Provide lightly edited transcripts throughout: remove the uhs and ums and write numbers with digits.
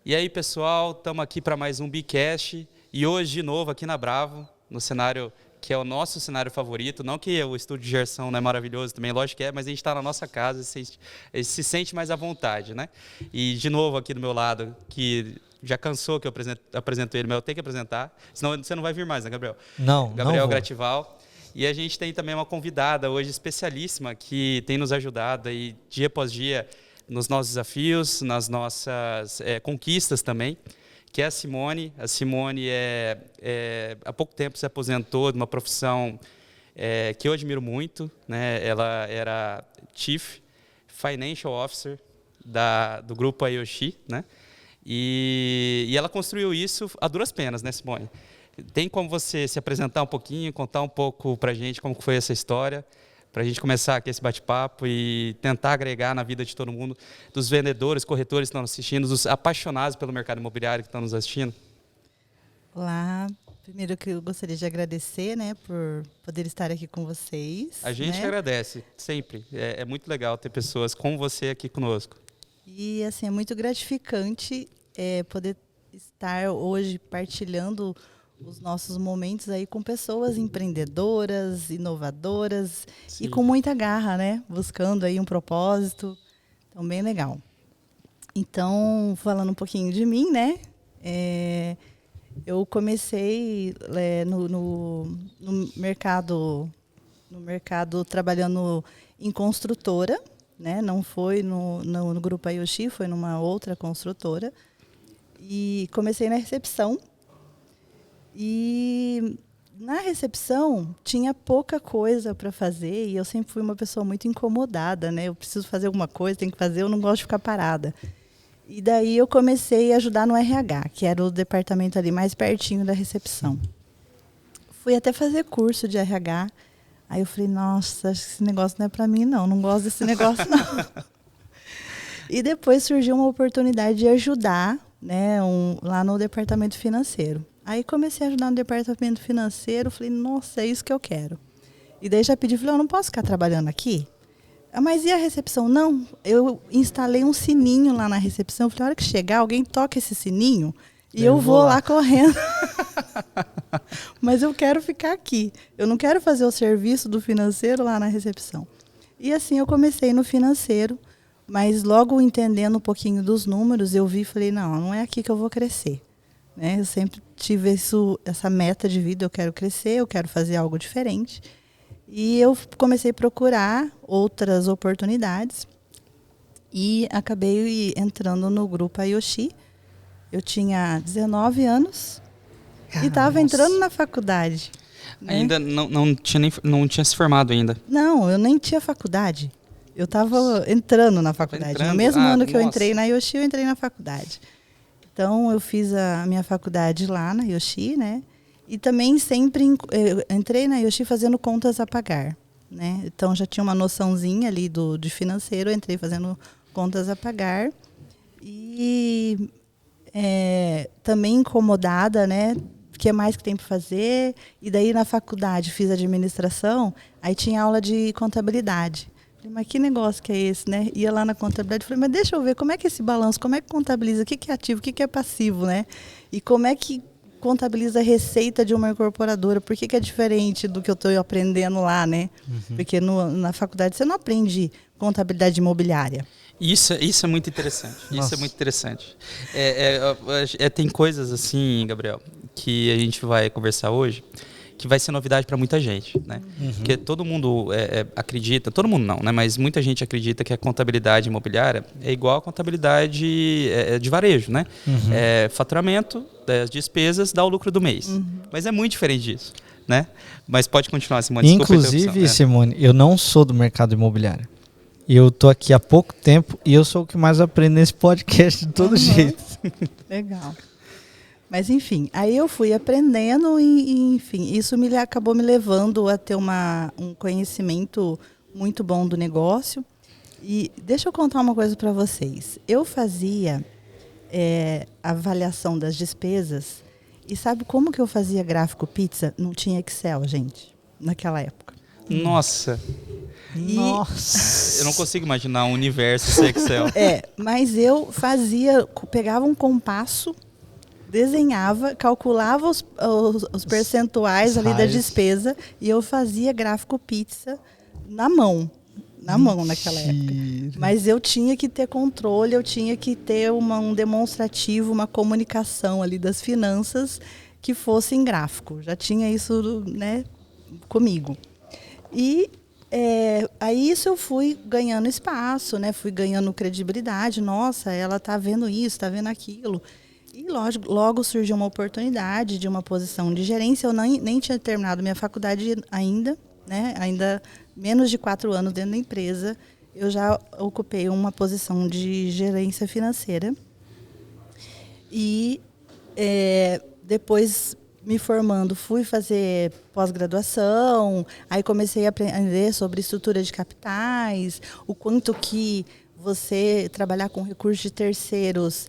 E aí, pessoal, estamos aqui para mais um Bicast e hoje, de novo, aqui na Bravo, no cenário que é o nosso cenário favorito. Não que o estúdio de Gerson não é maravilhoso também, lógico que é, mas a gente está na nossa casa e se sente mais à vontade, né? E, de novo, aqui do meu lado, que já cansou que eu apresento ele, mas eu tenho que apresentar, senão você não vai vir mais, né, Gabriel? Não, Gabriel não vou. Gratival. E a gente tem também uma convidada hoje especialíssima que tem nos ajudado aí dia após dia nos nossos desafios, nas nossas conquistas também, que é a Simone. A Simone há pouco tempo se aposentou de uma profissão que eu admiro muito, né? Ela era Chief Financial Officer do grupo Ayoshi, né? E ela construiu isso a duras penas, né, Simone? Tem como você se apresentar um pouquinho, contar um pouco para a gente como foi essa história, para a gente começar aqui esse bate-papo e tentar agregar na vida de todo mundo, dos vendedores, corretores que estão nos assistindo, dos apaixonados pelo mercado imobiliário que estão nos assistindo? Olá, primeiro que eu gostaria de agradecer, né, por poder estar aqui com vocês. A gente agradece, sempre. É muito legal ter pessoas como você aqui conosco. E assim, é muito gratificante poder estar hoje partilhando os nossos momentos aí com pessoas empreendedoras, inovadoras. Sim. E com muita garra, né? Buscando aí um propósito. Então, bem legal. Então, falando um pouquinho de mim, né? Eu comecei no mercado trabalhando em construtora, né? Não foi no grupo Ayoshi, foi numa outra construtora. E comecei na recepção. E na recepção tinha pouca coisa para fazer e eu sempre fui uma pessoa muito incomodada, né? Eu preciso fazer alguma coisa, tenho que fazer, eu não gosto de ficar parada. E daí eu comecei a ajudar no RH, que era o departamento ali mais pertinho da recepção. Fui até fazer curso de RH. Aí eu falei, nossa, acho que esse negócio não é para mim, não gosto desse negócio, não. E depois surgiu uma oportunidade de ajudar, né, lá no departamento financeiro. Aí comecei a ajudar no departamento financeiro, falei, nossa, é isso que eu quero. E daí já pedi, falei, eu não posso ficar trabalhando aqui? Mas e a recepção? Não, eu instalei um sininho lá na recepção, falei, a hora que chegar, alguém toca esse sininho e eu vou lá correndo. Mas eu quero ficar aqui, eu não quero fazer o serviço do financeiro lá na recepção. E assim eu comecei no financeiro, mas logo entendendo um pouquinho dos números, eu vi e falei, não é aqui que eu vou crescer. Eu sempre tive essa meta de vida, eu quero crescer, eu quero fazer algo diferente. E eu comecei a procurar outras oportunidades e acabei entrando no grupo Ayoshi. Eu tinha 19 anos e estava entrando na faculdade. Ainda não tinha se formado ainda? Não, eu nem tinha faculdade. Eu estava entrando na faculdade. No mesmo ano que eu entrei na Ayoshi, eu entrei na faculdade. Então, eu fiz a minha faculdade lá na Ayoshi, né? E também sempre entrei na Ayoshi fazendo contas a pagar, né? Então, já tinha uma noçãozinha ali de financeiro, entrei fazendo contas a pagar. E também incomodada, né? O que mais que tem para fazer? E daí, na faculdade, fiz administração, aí tinha aula de contabilidade. Mas que negócio que é esse, né? Ia lá na contabilidade e falei, mas deixa eu ver como é que é esse balanço, como é que contabiliza, o que é ativo, o que é passivo, né? E como é que contabiliza a receita de uma incorporadora, por que é diferente do que eu estou aprendendo lá, né? Uhum. Porque na faculdade você não aprende contabilidade imobiliária. Isso é muito interessante. Nossa. Isso é muito interessante. Tem coisas assim, Gabriel, que a gente vai conversar hoje, que vai ser novidade para muita gente, né? Uhum. Porque todo mundo acredita, todo mundo não, né? Mas muita gente acredita que a contabilidade imobiliária é igual a contabilidade de varejo, né? Uhum. Faturamento, das despesas, dá o lucro do mês. Uhum. Mas é muito diferente disso, né? Mas pode continuar, Simone. Inclusive, Simone, eu não sou do mercado imobiliário. Eu tô aqui há pouco tempo e eu sou o que mais aprendo nesse podcast de todo jeito. Legal. Mas, enfim, aí eu fui aprendendo e enfim, isso acabou me levando a ter um conhecimento muito bom do negócio. E deixa eu contar uma coisa para vocês. Eu fazia avaliação das despesas e sabe como que eu fazia gráfico pizza? Não tinha Excel, gente, naquela época. Nossa! Nossa! Eu não consigo imaginar um universo sem Excel. Mas eu pegava um compasso, desenhava, calculava os percentuais ali da despesa e eu fazia gráfico pizza na mão. Naquela época. Mas eu tinha que ter controle, eu tinha que ter um demonstrativo, uma comunicação ali das finanças que fosse em gráfico. Já tinha isso, né, comigo. E aí isso eu fui ganhando espaço, né? Fui ganhando credibilidade. Nossa, ela está vendo isso, está vendo aquilo. E logo surgiu uma oportunidade de uma posição de gerência. Eu nem tinha terminado minha faculdade ainda, né? Ainda menos de 4 anos dentro da empresa, eu já ocupei uma posição de gerência financeira. E depois, me formando, fui fazer pós-graduação, aí comecei a aprender sobre estrutura de capitais, o quanto que você trabalhar com recursos de terceiros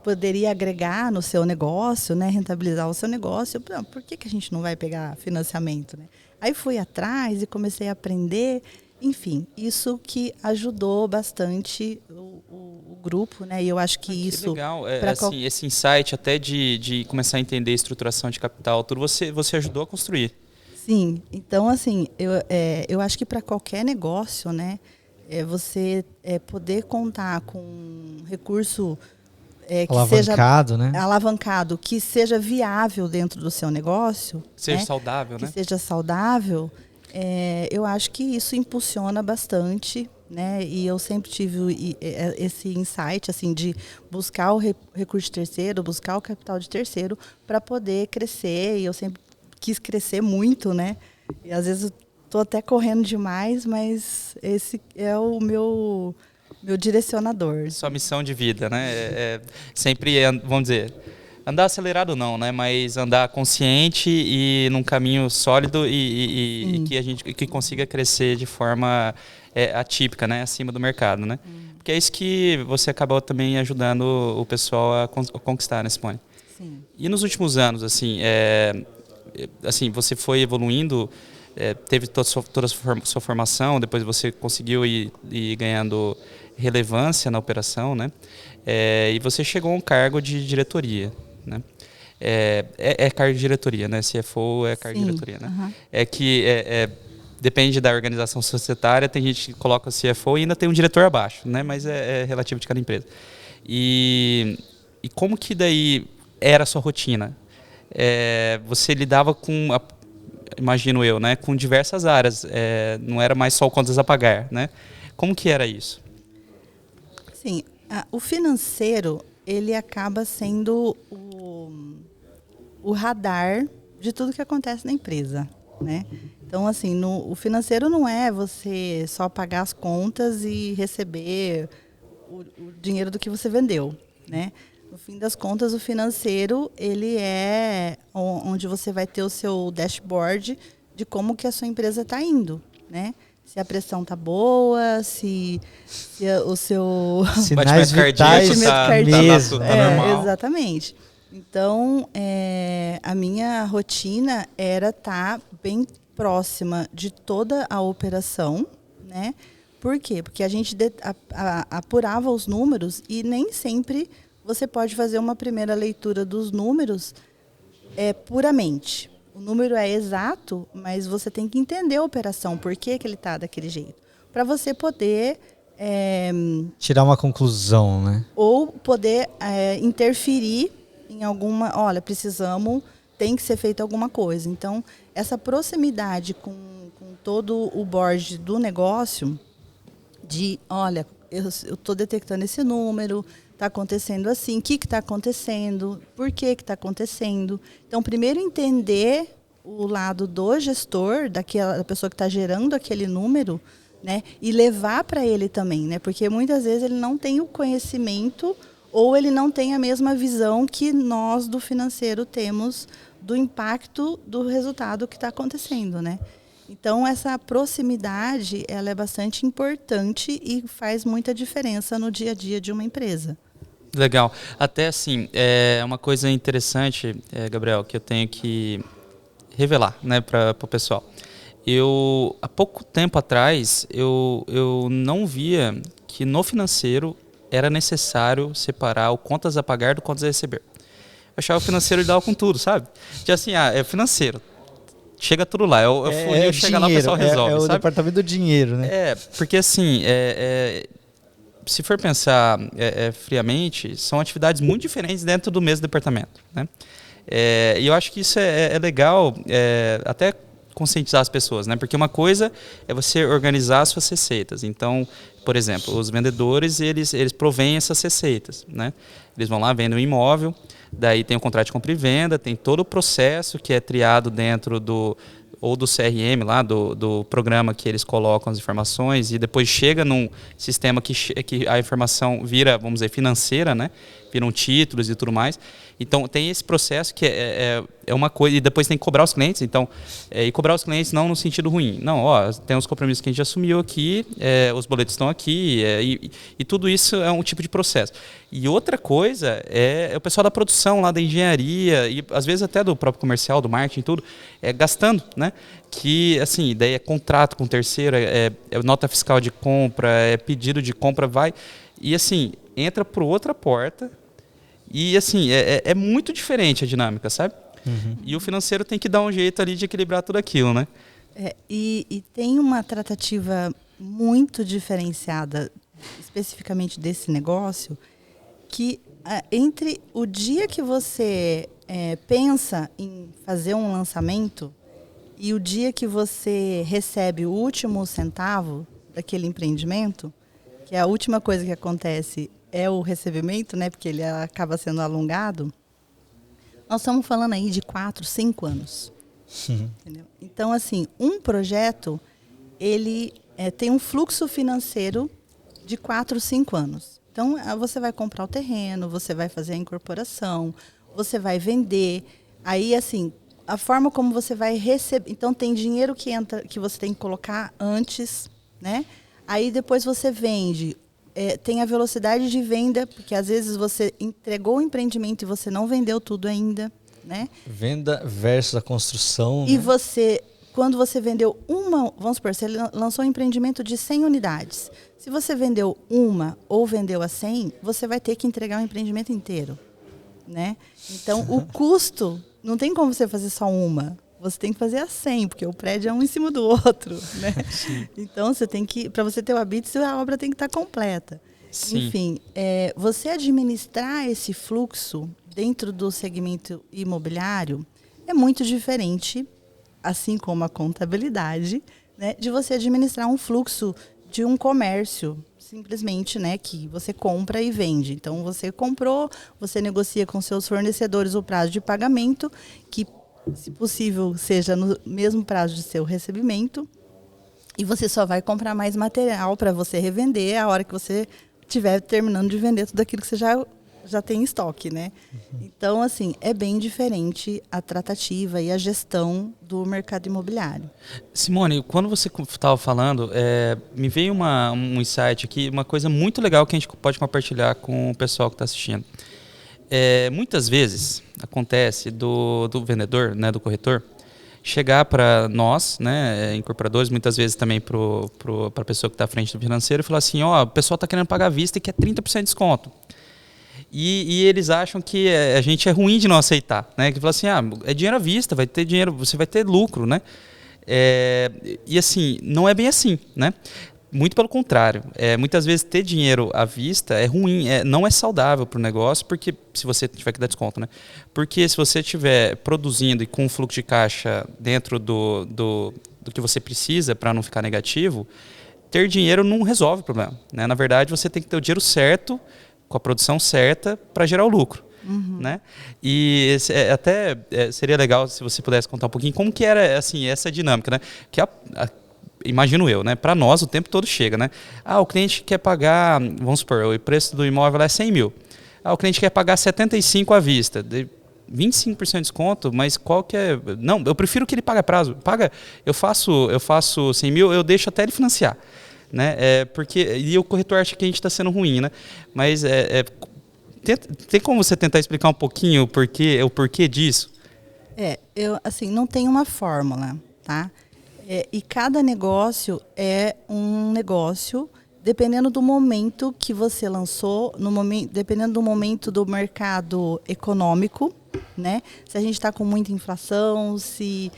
poderia agregar no seu negócio, né, rentabilizar o seu negócio. Por que a gente não vai pegar financiamento, né? Aí fui atrás e comecei a aprender. Enfim, isso que ajudou bastante o grupo, né? E eu acho que isso... legal. Assim, esse insight até de começar a entender a estruturação de capital, tudo você ajudou a construir. Sim. Então, assim, eu acho que para qualquer negócio, né? Você poder contar com um recurso... que alavancado, seja né? alavancado, que seja viável dentro do seu negócio. Que seja, né? saudável, né? Que seja saudável. Eu acho que isso impulsiona bastante, né? E eu sempre tive esse insight, assim, de buscar o recurso de terceiro, buscar o capital de terceiro para poder crescer. E eu sempre quis crescer muito, né? E às vezes estou até correndo demais, mas esse é o meu direcionador. Sua missão de vida, né? Sempre, vamos dizer, andar acelerado não, né? Mas andar consciente e num caminho sólido e que a gente que consiga crescer de forma atípica, né? Acima do mercado, né? Porque é isso que você acabou também ajudando o pessoal a conquistar, né, Simone? Sim. E nos últimos anos, assim, assim, você foi evoluindo, teve toda a sua formação, depois você conseguiu ir ganhando relevância na operação, né? E você chegou a um cargo de diretoria, né? Cargo de diretoria, né? CFO é cargo de diretoria, né? Uhum. Depende da organização societária, tem gente que coloca o CFO e ainda tem um diretor abaixo, né? Mas é relativo de cada empresa. E como que daí era a sua rotina? Você lidava com, imagino eu, né? Com diversas áreas, não era mais só contas a pagar, né? Como que era isso? Sim, o financeiro, ele acaba sendo o radar de tudo que acontece na empresa, né? Então, assim, o financeiro não é você só pagar as contas e receber o dinheiro do que você vendeu, né? No fim das contas, o financeiro, ele é onde você vai ter o seu dashboard de como que a sua empresa está indo, né? Se a pressão está boa, se o seu... Sinais vitais tá normal. Exatamente. Então, a minha rotina era estar bem próxima de toda a operação, né? Por quê? Porque a gente apurava os números e nem sempre você pode fazer uma primeira leitura dos números puramente. O número é exato, mas você tem que entender a operação, por que ele está daquele jeito. Para você poder... tirar uma conclusão, né? Ou poder interferir em alguma... Olha, tem que ser feita alguma coisa. Então, essa proximidade com todo o board do negócio, de, olha, eu estou detectando esse número, está acontecendo assim, o que está acontecendo, por que está acontecendo. Então, primeiro entender o lado do gestor, da pessoa que está gerando aquele número, né, e levar para ele também, né, porque muitas vezes ele não tem o conhecimento ou ele não tem a mesma visão que nós do financeiro temos do impacto do resultado que está acontecendo, né. Então, essa proximidade, ela é bastante importante e faz muita diferença no dia a dia de uma empresa. Legal. Até assim, uma coisa interessante, Gabriel, que eu tenho que revelar, né, para o pessoal. há pouco tempo atrás, eu não via que no financeiro era necessário separar o contas a pagar do contas a receber. Eu achava o financeiro lidava com tudo, sabe? Tipo assim, é financeiro. Chega tudo lá, o funil chega lá, o pessoal resolve, é o sabe? departamento do dinheiro, né? Porque assim, se for pensar friamente, são atividades muito diferentes dentro do mesmo departamento, né? E eu acho que isso é legal, até conscientizar as pessoas, né? Porque uma coisa é você organizar as suas receitas. Então, por exemplo, os vendedores, eles provêm essas receitas, né? Eles vão lá, vendem um imóvel, daí tem o contrato de compra e venda, tem todo o processo que é triado dentro do CRM lá, do programa que eles colocam as informações e depois chega num sistema que a informação vira, vamos dizer, financeira, né? Viram títulos e tudo mais. Então, tem esse processo que é uma coisa, e depois tem que cobrar os clientes. Então, e cobrar os clientes não no sentido ruim. Não, tem os compromissos que a gente assumiu aqui, os boletos estão aqui, e tudo isso é um tipo de processo. E outra coisa é o pessoal da produção, lá da engenharia, e às vezes até do próprio comercial, do marketing, tudo, gastando, né? Que, assim, daí é contrato com terceiro, é nota fiscal de compra, é pedido de compra, vai. E, assim, entra por outra porta. E, assim, é muito diferente a dinâmica, sabe? Uhum. E o financeiro tem que dar um jeito ali de equilibrar tudo aquilo, né? E tem uma tratativa muito diferenciada, especificamente desse negócio, que entre o dia que você pensa em fazer um lançamento e o dia que você recebe o último centavo daquele empreendimento, que é a última coisa que acontece é o recebimento, né, porque ele acaba sendo alongado, nós estamos falando aí de 4, 5 anos. Entendeu? Então, assim, um projeto, ele tem um fluxo financeiro de 4, 5 anos. Então, você vai comprar o terreno, você vai fazer a incorporação, você vai vender. Aí, assim, a forma como você vai receber... Então, tem dinheiro que entra, que você tem que colocar antes, né? Aí, depois você vende... tem a velocidade de venda, porque às vezes você entregou o empreendimento e você não vendeu tudo ainda, né? Venda versus a construção. E né? quando você vendeu vamos supor, você lançou um empreendimento de 100 unidades. Se você vendeu uma ou vendeu a 100, você vai ter que entregar o empreendimento inteiro, né? Então, o custo, não tem como você fazer só uma. Você tem que fazer a 100, porque o prédio é um em cima do outro, né? Então, você tem que, para você ter o habite, a obra tem que estar completa. Sim. Enfim, você administrar esse fluxo dentro do segmento imobiliário é muito diferente, assim como a contabilidade, né, de você administrar um fluxo de um comércio, simplesmente, né, que você compra e vende. Então, você comprou, você negocia com seus fornecedores o prazo de pagamento, que se possível, seja no mesmo prazo de seu recebimento, e você só vai comprar mais material para você revender a hora que você estiver terminando de vender tudo aquilo que você já tem em estoque, né? Uhum. Então, assim, é bem diferente a tratativa e a gestão do mercado imobiliário. Simone, quando você estava falando, me veio um insight aqui, uma coisa muito legal que a gente pode compartilhar com o pessoal que está assistindo. Muitas vezes acontece do vendedor, né, do corretor, chegar para nós, né, incorporadores, muitas vezes também para a pessoa que está à frente do financeiro, e falar assim, o pessoal está querendo pagar à vista e quer 30% de desconto. E eles acham que a gente é ruim de não aceitar, né? Que fala assim, é dinheiro à vista, vai ter dinheiro, você vai ter lucro, né? E assim, não é bem assim, né? Muito pelo contrário. Muitas vezes ter dinheiro à vista é ruim, não é saudável para o negócio, porque se você tiver que dar desconto, né? Porque se você estiver produzindo e com um fluxo de caixa dentro do que você precisa para não ficar negativo, ter dinheiro não resolve o problema, né? Na verdade, você tem que ter o dinheiro certo, com a produção certa para gerar o lucro. Uhum. Né? E até seria legal se você pudesse contar um pouquinho como que era assim, essa dinâmica, né? Que imagino eu, né? Para nós o tempo todo chega, né? O cliente quer pagar, vamos supor, o preço do imóvel é 100 mil. O cliente quer pagar 75 à vista, 25% de desconto, mas qual que é? Não, eu prefiro que ele pague a prazo. Eu faço 100 mil, eu deixo até ele financiar. Né? E o corretor acha que a gente está sendo ruim, né? Mas tem como você tentar explicar um pouquinho o porquê disso? Assim, não tem uma fórmula, tá? E cada negócio é um negócio dependendo do momento que você lançou, dependendo do momento do mercado econômico, né? Se a gente está com muita inflação, se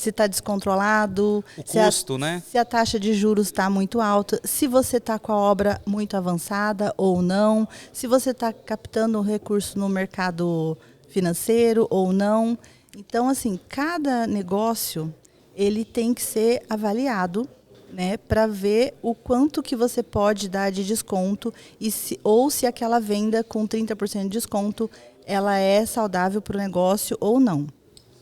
está descontrolado, O custo, né? Se a taxa de juros está muito alta, se você está com a obra muito avançada ou não, se você está captando recurso no mercado financeiro ou não. Então, assim, cada negócio ele tem que ser avaliado, né, para ver o quanto que você pode dar de desconto ou se aquela venda com 30% de desconto ela é saudável para o negócio ou não.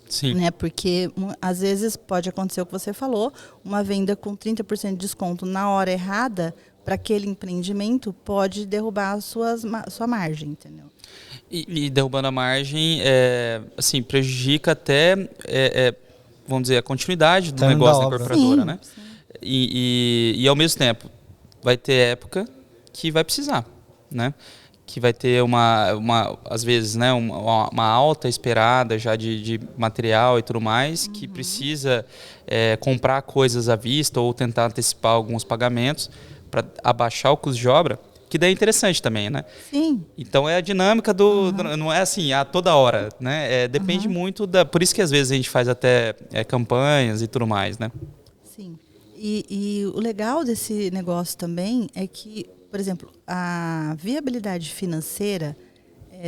Sim. Né? Porque às vezes pode acontecer o que você falou, uma venda com 30% de desconto na hora errada para aquele empreendimento pode derrubar sua margem, entendeu? E derrubando a margem, assim, prejudica até, vamos dizer, a continuidade do negócio da incorporadora, sim, né? Sim. E ao mesmo tempo, vai ter época que vai precisar, né? Que vai ter às vezes, né, uma alta esperada já de material e tudo mais, que precisa comprar coisas à vista ou tentar antecipar alguns pagamentos para abaixar o custo de obra, que daí é interessante também, né? Sim. Então é a dinâmica não é assim, a toda hora, né? Depende muito por isso que às vezes a gente faz até campanhas e tudo mais, né? Sim. E o legal desse negócio também é que, por exemplo, a viabilidade financeira,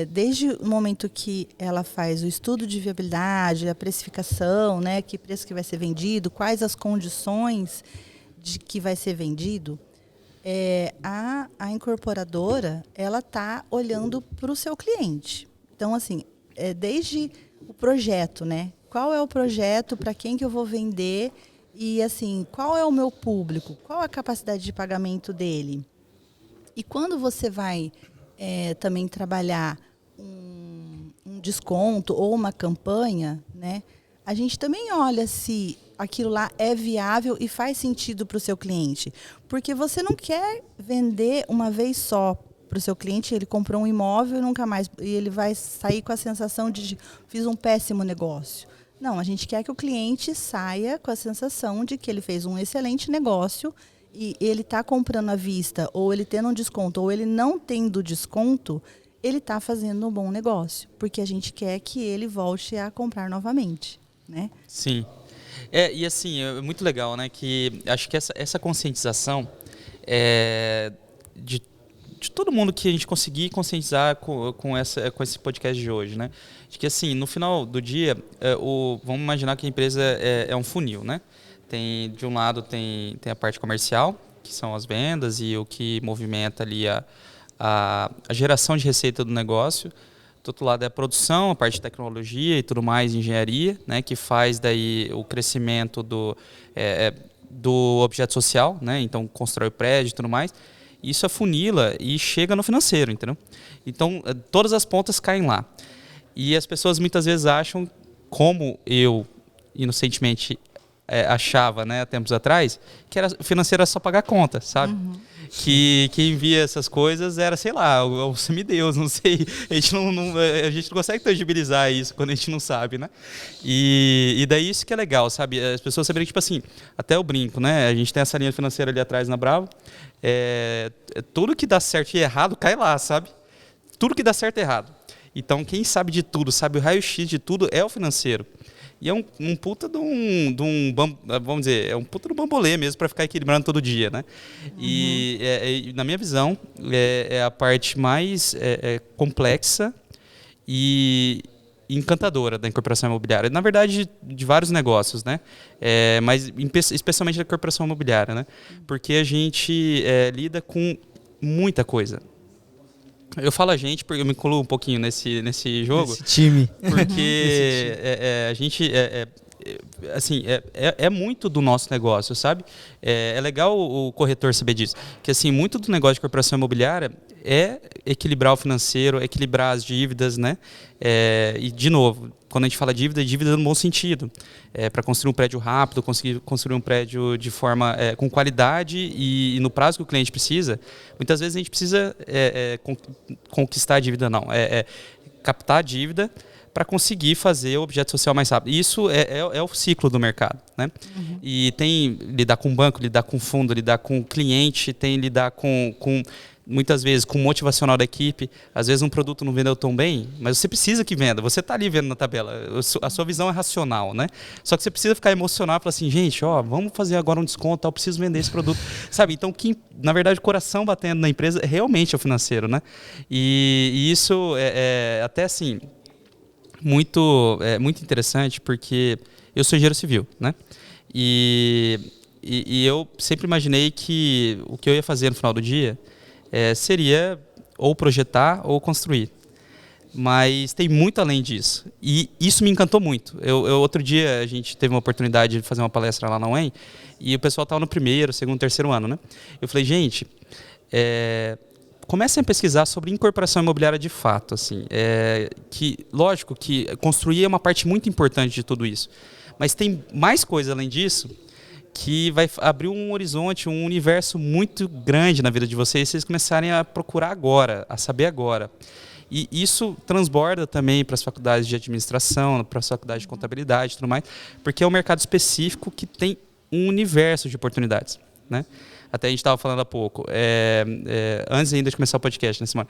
desde o momento que ela faz o estudo de viabilidade, a precificação, né, que preço que vai ser vendido, quais as condições de que vai ser vendido, a incorporadora ela está olhando para o seu cliente. Então, assim, desde o projeto, né? Qual é o projeto, para quem que eu vou vender e, assim, qual é o meu público? Qual a capacidade de pagamento dele? E quando você vai também trabalhar um desconto ou uma campanha, né? A gente também olha se aquilo lá é viável e faz sentido para o seu cliente. Porque você não quer vender uma vez só para o seu cliente, ele comprou um imóvel e nunca mais. E ele vai sair com a sensação de fiz um péssimo negócio. Não, a gente quer que o cliente saia com a sensação de que ele fez um excelente negócio e ele está comprando à vista, ou ele tendo um desconto, ou ele não tendo desconto, ele está fazendo um bom negócio. Porque a gente quer que ele volte a comprar novamente, né? Sim. E assim, é muito legal, né? Que acho que essa conscientização de todo mundo que a gente conseguir conscientizar com esse podcast de hoje, né? De que assim, no final do dia, vamos imaginar que a empresa é um funil, né? De um lado tem a parte comercial, que são as vendas e o que movimenta ali a geração de receita do negócio. Do outro lado é a produção, a parte de tecnologia e tudo mais, engenharia, né, que faz daí o crescimento do objeto social, né, então constrói o prédio e tudo mais. Isso afunila e chega no financeiro, entendeu? Então, todas as pontas caem lá. E as pessoas muitas vezes acham, como eu inocentemente achava, né, há tempos atrás, que financeiro era só pagar conta, sabe? Uhum. Que quem envia essas coisas era, sei lá, o semideus, não sei. A gente não consegue tangibilizar isso quando a gente não sabe, né? E daí isso que é legal, sabe? As pessoas saberem que, tipo assim, até eu brinco, né? A gente tem essa linha financeira ali atrás na Bravo. Tudo que dá certo e errado cai lá, sabe? Tudo que dá certo e errado. Então, quem sabe de tudo, sabe o raio-x de tudo é o financeiro. E é um puta de um vamos dizer, é um puta do bambolê mesmo para ficar equilibrando todo dia, né? Uhum. E na minha visão, é a parte mais complexa e encantadora da incorporação imobiliária. Na verdade, de vários negócios, né? Mas especialmente da incorporação imobiliária, né? Porque a gente lida com muita coisa. Eu falo a gente porque eu me incluo um pouquinho nesse jogo. Esse time. Porque a gente assim, muito do nosso negócio, sabe? É legal o corretor saber disso. Que assim, muito do negócio de corporação imobiliária é equilibrar o financeiro, equilibrar as dívidas, né? E, de novo, quando a gente fala dívida, é dívida no bom sentido. Para construir um prédio rápido, conseguir construir um prédio de forma com qualidade e no prazo que o cliente precisa. Muitas vezes a gente precisa conquistar a dívida, não. Captar a dívida para conseguir fazer o objeto social mais rápido. Isso é o ciclo do mercado, né? E tem lidar com banco, lidar com fundo, lidar com cliente, tem lidar com muitas vezes com o motivacional da equipe. Às vezes um produto não vendeu tão bem, mas você precisa que venda. Você está ali vendo na tabela. A sua visão é racional, né? Só que você precisa ficar emocional e falar assim, gente, ó, vamos fazer agora um desconto, eu preciso vender esse produto. Sabe? Então, na verdade, o coração batendo na empresa realmente é o financeiro, né? E isso é até assim, muito interessante, porque eu sou engenheiro civil, né? E eu sempre imaginei que o que eu ia fazer no final do dia seria ou projetar ou construir. Mas tem muito além disso. E isso me encantou muito. Outro dia a gente teve uma oportunidade de fazer uma palestra lá na UEM e o pessoal estava no primeiro, segundo, terceiro ano, né? Eu falei, gente, comecem a pesquisar sobre incorporação imobiliária de fato. Assim, lógico que construir é uma parte muito importante de tudo isso. Mas tem mais coisa além disso que vai abrir um horizonte, um universo muito grande na vida de vocês, se vocês começarem a procurar agora, a saber agora. E isso transborda também para as faculdades de administração, para as faculdades de contabilidade e tudo mais, porque é um mercado específico que tem um universo de oportunidades, né? Até a gente estava falando há pouco, antes ainda de começar o podcast, né, Simone?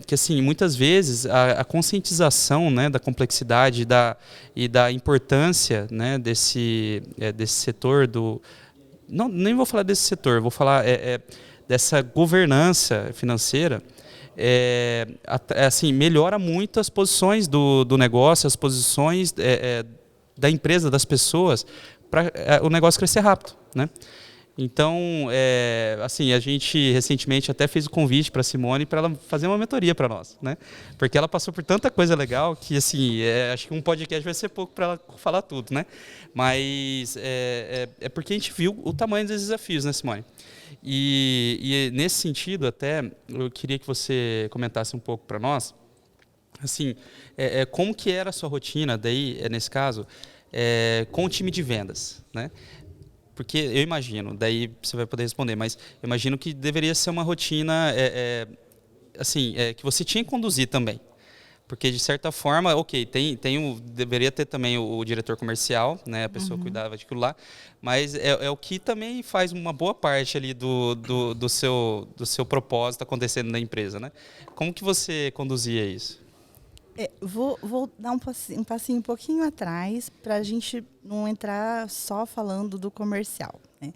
Que assim, muitas vezes a conscientização, né, da complexidade e da importância, né, desse setor não, nem vou falar desse setor, vou falar dessa governança financeira. Assim, melhora muito as posições do negócio, as posições da empresa, das pessoas, para o negócio crescer rápido, né? Então, assim, a gente recentemente até fez o convite para a Simone para ela fazer uma mentoria para nós, né? Porque ela passou por tanta coisa legal que, assim, acho que um podcast vai ser pouco para ela falar tudo, né? Mas é porque a gente viu o tamanho dos desafios, né, Simone? E nesse sentido, até, eu queria que você comentasse um pouco para nós, assim, como que era a sua rotina, daí, nesse caso, com o time de vendas, né? Porque eu imagino, daí você vai poder responder, mas eu imagino que deveria ser uma rotina assim, que você tinha que conduzir também. Porque, de certa forma, ok, deveria ter também o diretor comercial, né, a pessoa que cuidava daquilo lá, mas é o que também faz uma boa parte ali do seu propósito acontecendo na empresa, né? Como que você conduzia isso? Vou dar um passinho um pouquinho atrás para a gente não entrar só falando do comercial, né?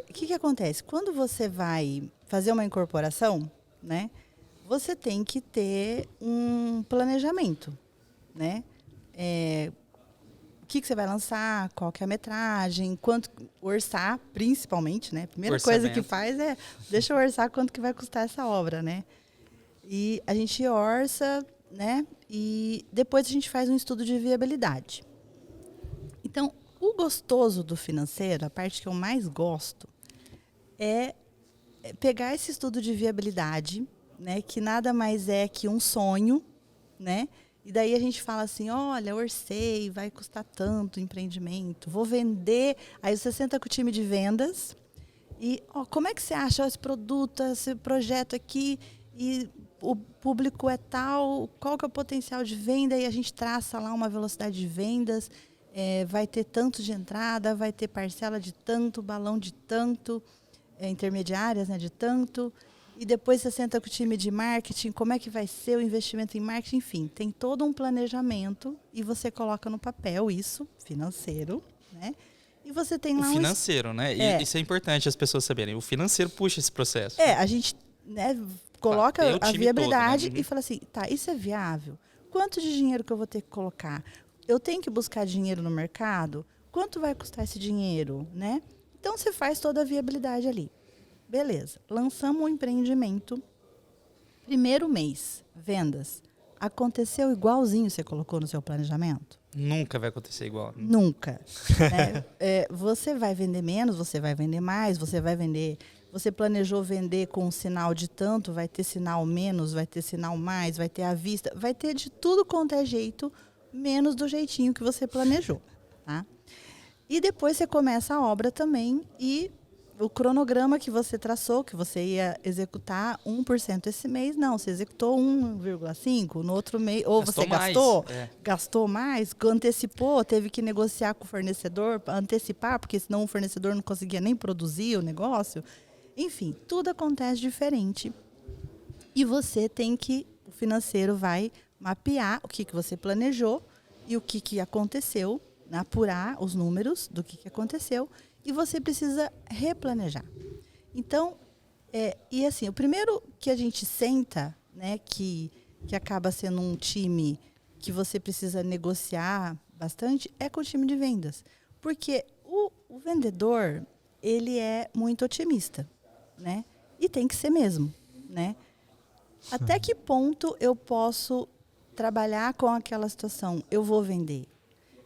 O que acontece? Quando você vai fazer uma incorporação, né, você tem que ter um planejamento, né? O que você vai lançar, qual que é a metragem, quanto orçar, principalmente, né? A primeira coisa que faz deixa eu orçar quanto que vai custar essa obra, né? E a gente orça, né? E depois a gente faz um estudo de viabilidade. Então, o gostoso do financeiro, a parte que eu mais gosto, é pegar esse estudo de viabilidade, né? Que nada mais é que um sonho, né? E daí a gente fala assim, olha, orcei, vai custar tanto o empreendimento, vou vender. Aí você senta com o time de vendas e, como é que você acha esse produto, esse projeto aqui, e o público é tal, qual que é o potencial de venda, e a gente traça lá uma velocidade de vendas, vai ter tanto de entrada, vai ter parcela de tanto, balão de tanto, intermediárias, né, de tanto, e depois você senta com o time de marketing, como é que vai ser o investimento em marketing, enfim, tem todo um planejamento e você coloca no papel isso, financeiro, né? E você tem lá o financeiro, né? Isso é importante as pessoas saberem, o financeiro puxa esse processo. A gente, né, coloca a viabilidade todo, né? E fala assim, tá, isso é viável? Quanto de dinheiro que eu vou ter que colocar? Eu tenho que buscar dinheiro no mercado? Quanto vai custar esse dinheiro, né? Então, você faz toda a viabilidade ali. Beleza, lançamos um empreendimento. Primeiro mês, vendas. Aconteceu igualzinho você colocou no seu planejamento? Nunca vai acontecer igual. Nunca. Né? Você vai vender menos, você vai vender mais, você vai vender... Você planejou vender com um sinal de tanto, vai ter sinal menos, vai ter sinal mais, vai ter à vista, vai ter de tudo quanto é jeito, menos do jeitinho que você planejou. Tá? E depois você começa a obra também e o cronograma que você traçou, que você ia executar 1% esse mês, não, você executou 1,5% no outro mês, ou Gastou você mais, gastou mais, antecipou, teve que negociar com o fornecedor para antecipar, porque senão o fornecedor não conseguia nem produzir o negócio. Enfim, tudo acontece diferente. E você tem que, o financeiro vai mapear o que você planejou e o que aconteceu, apurar os números do que aconteceu, e você precisa replanejar. Então, e assim, o primeiro que a gente senta, né, que acaba sendo um time que você precisa negociar bastante, é com o time de vendas. Porque o vendedor, ele é muito otimista, né? E tem que ser mesmo, né? Até que ponto eu posso trabalhar com aquela situação? Eu vou vender.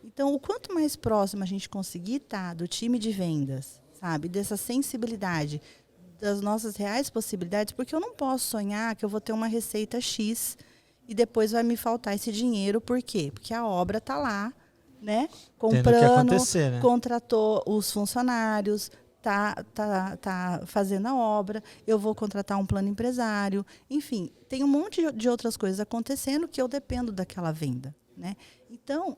Então, o quanto mais próximo a gente conseguir estar do time de vendas, sabe, dessa sensibilidade das nossas reais possibilidades, porque eu não posso sonhar que eu vou ter uma receita X e depois vai me faltar esse dinheiro. Por quê? Porque a obra está lá, né? Comprando, né? Contratou os funcionários, tá fazendo a obra, eu vou contratar um plano empresário. Enfim, tem um monte de outras coisas acontecendo que eu dependo daquela venda, né? Então,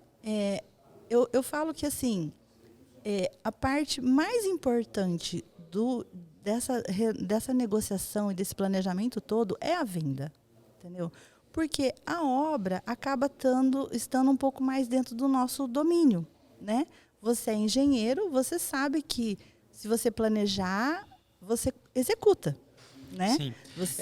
eu falo que assim, a parte mais importante dessa negociação e desse planejamento todo é a venda, entendeu? Porque a obra acaba estando um pouco mais dentro do nosso domínio, né? Você é engenheiro, você sabe que se você planejar, você executa, né? Sim.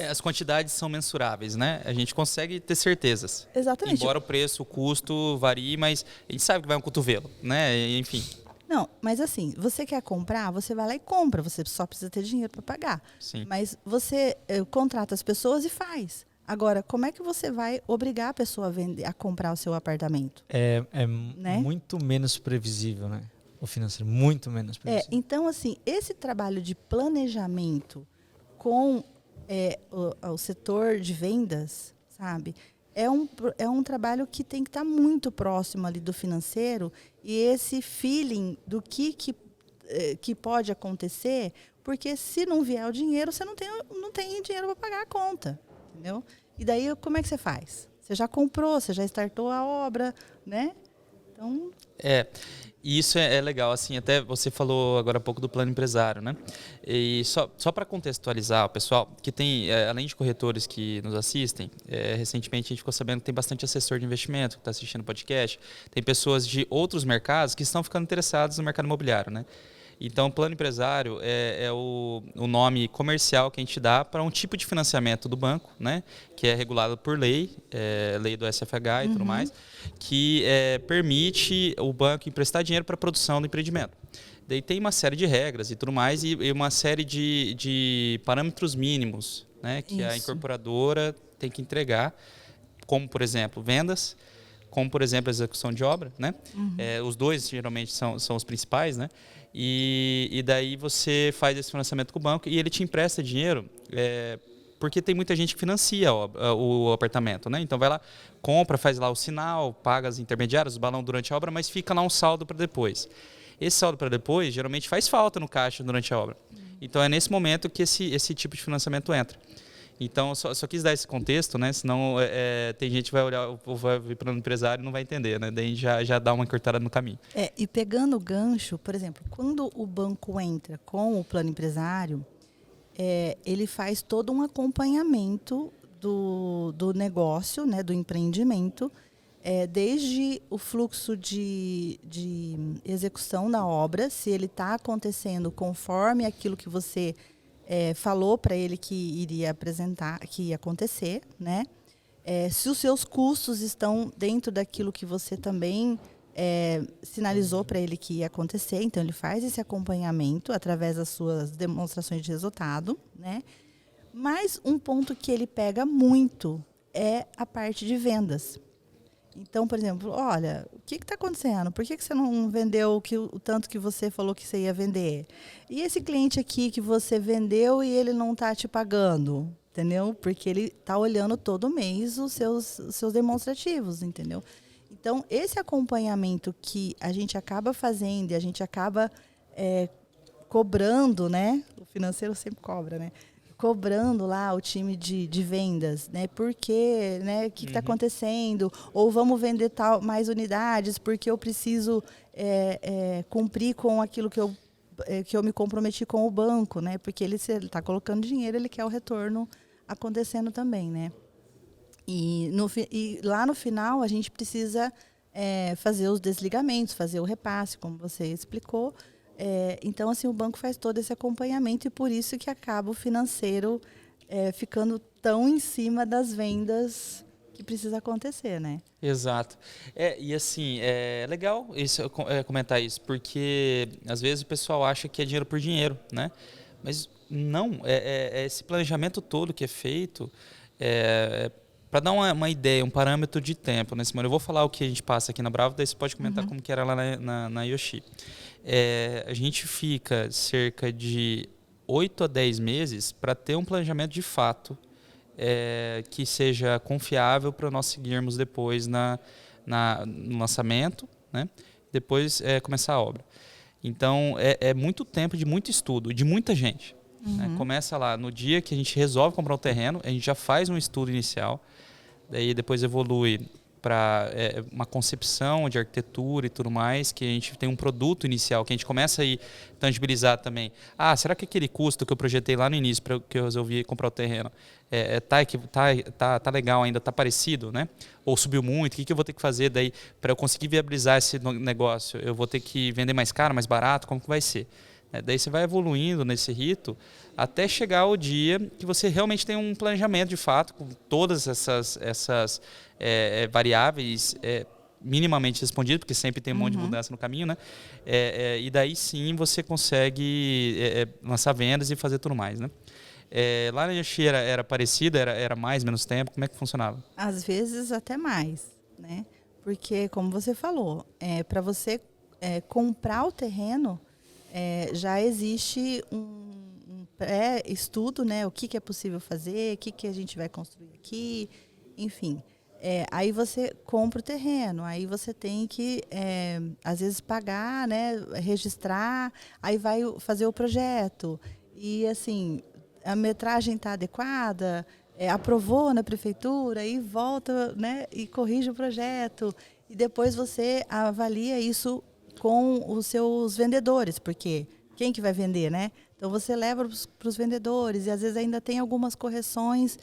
As quantidades são mensuráveis, né? A gente consegue ter certezas. Exatamente. Embora o preço, o custo varie, mas a gente sabe que vai um cotovelo, né? Enfim. Não, mas assim, você quer comprar, você vai lá e compra. Você só precisa ter dinheiro para pagar. Sim. Mas você contrata as pessoas e faz. Agora, como é que você vai obrigar a pessoa a comprar o seu apartamento? Né? Muito menos previsível, né? O financeiro, muito menos previsível. Então, assim, esse trabalho de planejamento com o setor de vendas, sabe? É um trabalho que tem que estar muito próximo ali do financeiro, e esse feeling do que pode acontecer, porque se não vier o dinheiro, você não tem dinheiro para pagar a conta, entendeu? E daí, como é que você faz? Você já comprou, você já startou a obra, né? Então... E isso é legal, assim, até você falou agora há pouco do plano empresário, né? E só para contextualizar o pessoal, que tem, além de corretores que nos assistem, recentemente a gente ficou sabendo que tem bastante assessor de investimento que está assistindo o podcast, tem pessoas de outros mercados que estão ficando interessadas no mercado imobiliário, né? Então, o plano empresário é o nome comercial que a gente dá para um tipo de financiamento do banco, né, que é regulado por lei, lei do SFH e tudo mais, que permite o banco emprestar dinheiro para a produção do empreendimento. Daí tem uma série de regras e tudo mais, e uma série de parâmetros mínimos, né, que a incorporadora tem que entregar, como, por exemplo, vendas, como, por exemplo, a execução de obra, né? Os dois, geralmente, são os principais, né? E daí você faz esse financiamento com o banco e ele te empresta dinheiro, porque tem muita gente que financia o apartamento, né? Então vai lá, compra, faz lá o sinal, paga as intermediárias, o balão durante a obra, mas fica lá um saldo para depois. Esse saldo para depois, geralmente, faz falta no caixa durante a obra. Então é nesse momento que esse tipo de financiamento entra. Então, só quis dar esse contexto, né? Senão tem gente que vai olhar, vai vir para o empresário e não vai entender, né? Daí já dá uma cortada no caminho. E pegando o gancho, por exemplo, quando o banco entra com o plano empresário, ele faz todo um acompanhamento do negócio, né? Do empreendimento, desde o fluxo de execução da obra, se ele está acontecendo conforme aquilo que você falou para ele que iria apresentar, que ia acontecer, né? Se os seus custos estão dentro daquilo que você também sinalizou para ele que ia acontecer, então ele faz esse acompanhamento através das suas demonstrações de resultado, né? Mas um ponto que ele pega muito é a parte de vendas. Então, por exemplo, olha, o que está acontecendo? Por que você não vendeu o tanto que você falou que você ia vender? E esse cliente aqui que você vendeu e ele não está te pagando, entendeu? Porque ele está olhando todo mês os seus demonstrativos, entendeu? Então, esse acompanhamento que a gente acaba fazendo e a gente acaba cobrando, né? O financeiro sempre cobra, né? Cobrando lá o time de vendas, né? Por quê? Né? O que está acontecendo? Ou vamos vender mais unidades porque eu preciso cumprir com aquilo que eu me comprometi com o banco, né? Porque ele está colocando dinheiro, ele quer o retorno acontecendo também, né? E lá no final a gente precisa fazer os desligamentos, fazer o repasse, como você explicou. Então, assim, o banco faz todo esse acompanhamento e por isso que acaba o financeiro ficando tão em cima das vendas que precisa acontecer, né? Exato. E assim, é legal comentar isso, porque às vezes o pessoal acha que é dinheiro por dinheiro, né? Mas não, esse planejamento todo que é feito para dar uma ideia, um parâmetro de tempo, né, Simone? Eu vou falar o que a gente passa aqui na Bravo, daí você pode comentar como que era lá na Yoshi. A gente fica cerca de 8 a 10 meses para ter um planejamento de fato que seja confiável para nós seguirmos depois no lançamento, né? Depois começar a obra. Então, é muito tempo de muito estudo, de muita gente. Né? Começa lá, no dia que a gente resolve comprar um terreno, a gente já faz um estudo inicial, daí depois evolui para uma concepção de arquitetura e tudo mais, que a gente tem um produto inicial, que a gente começa a ir tangibilizar também. Será que aquele custo que eu projetei lá no início, para que eu resolvi comprar o terreno, tá legal ainda, tá parecido, né? Ou subiu muito, o que eu vou ter que fazer daí para eu conseguir viabilizar esse negócio? Eu vou ter que vender mais caro, mais barato? Como que vai ser? Daí você vai evoluindo nesse rito até chegar ao dia que você realmente tem um planejamento de fato, com todas essas variáveis minimamente respondidas, porque sempre tem um monte de mudança no caminho, né? E daí sim você consegue lançar vendas e fazer tudo mais, né? Lá na Yoshi era parecida, era mais, menos tempo? Como é que funcionava? Às vezes até mais, né? Porque, como você falou, para você comprar o terreno, já existe um pré-estudo, né? O que é possível fazer, o que a gente vai construir aqui, enfim. Aí você compra o terreno, aí você tem que, às vezes, pagar, né? Registrar, aí vai fazer o projeto. E, assim, a metragem está adequada, aprovou na prefeitura, e volta, né? E corrige o projeto. E depois você avalia isso com os seus vendedores, porque quem que vai vender, né? Então você leva para os vendedores e às vezes ainda tem algumas correções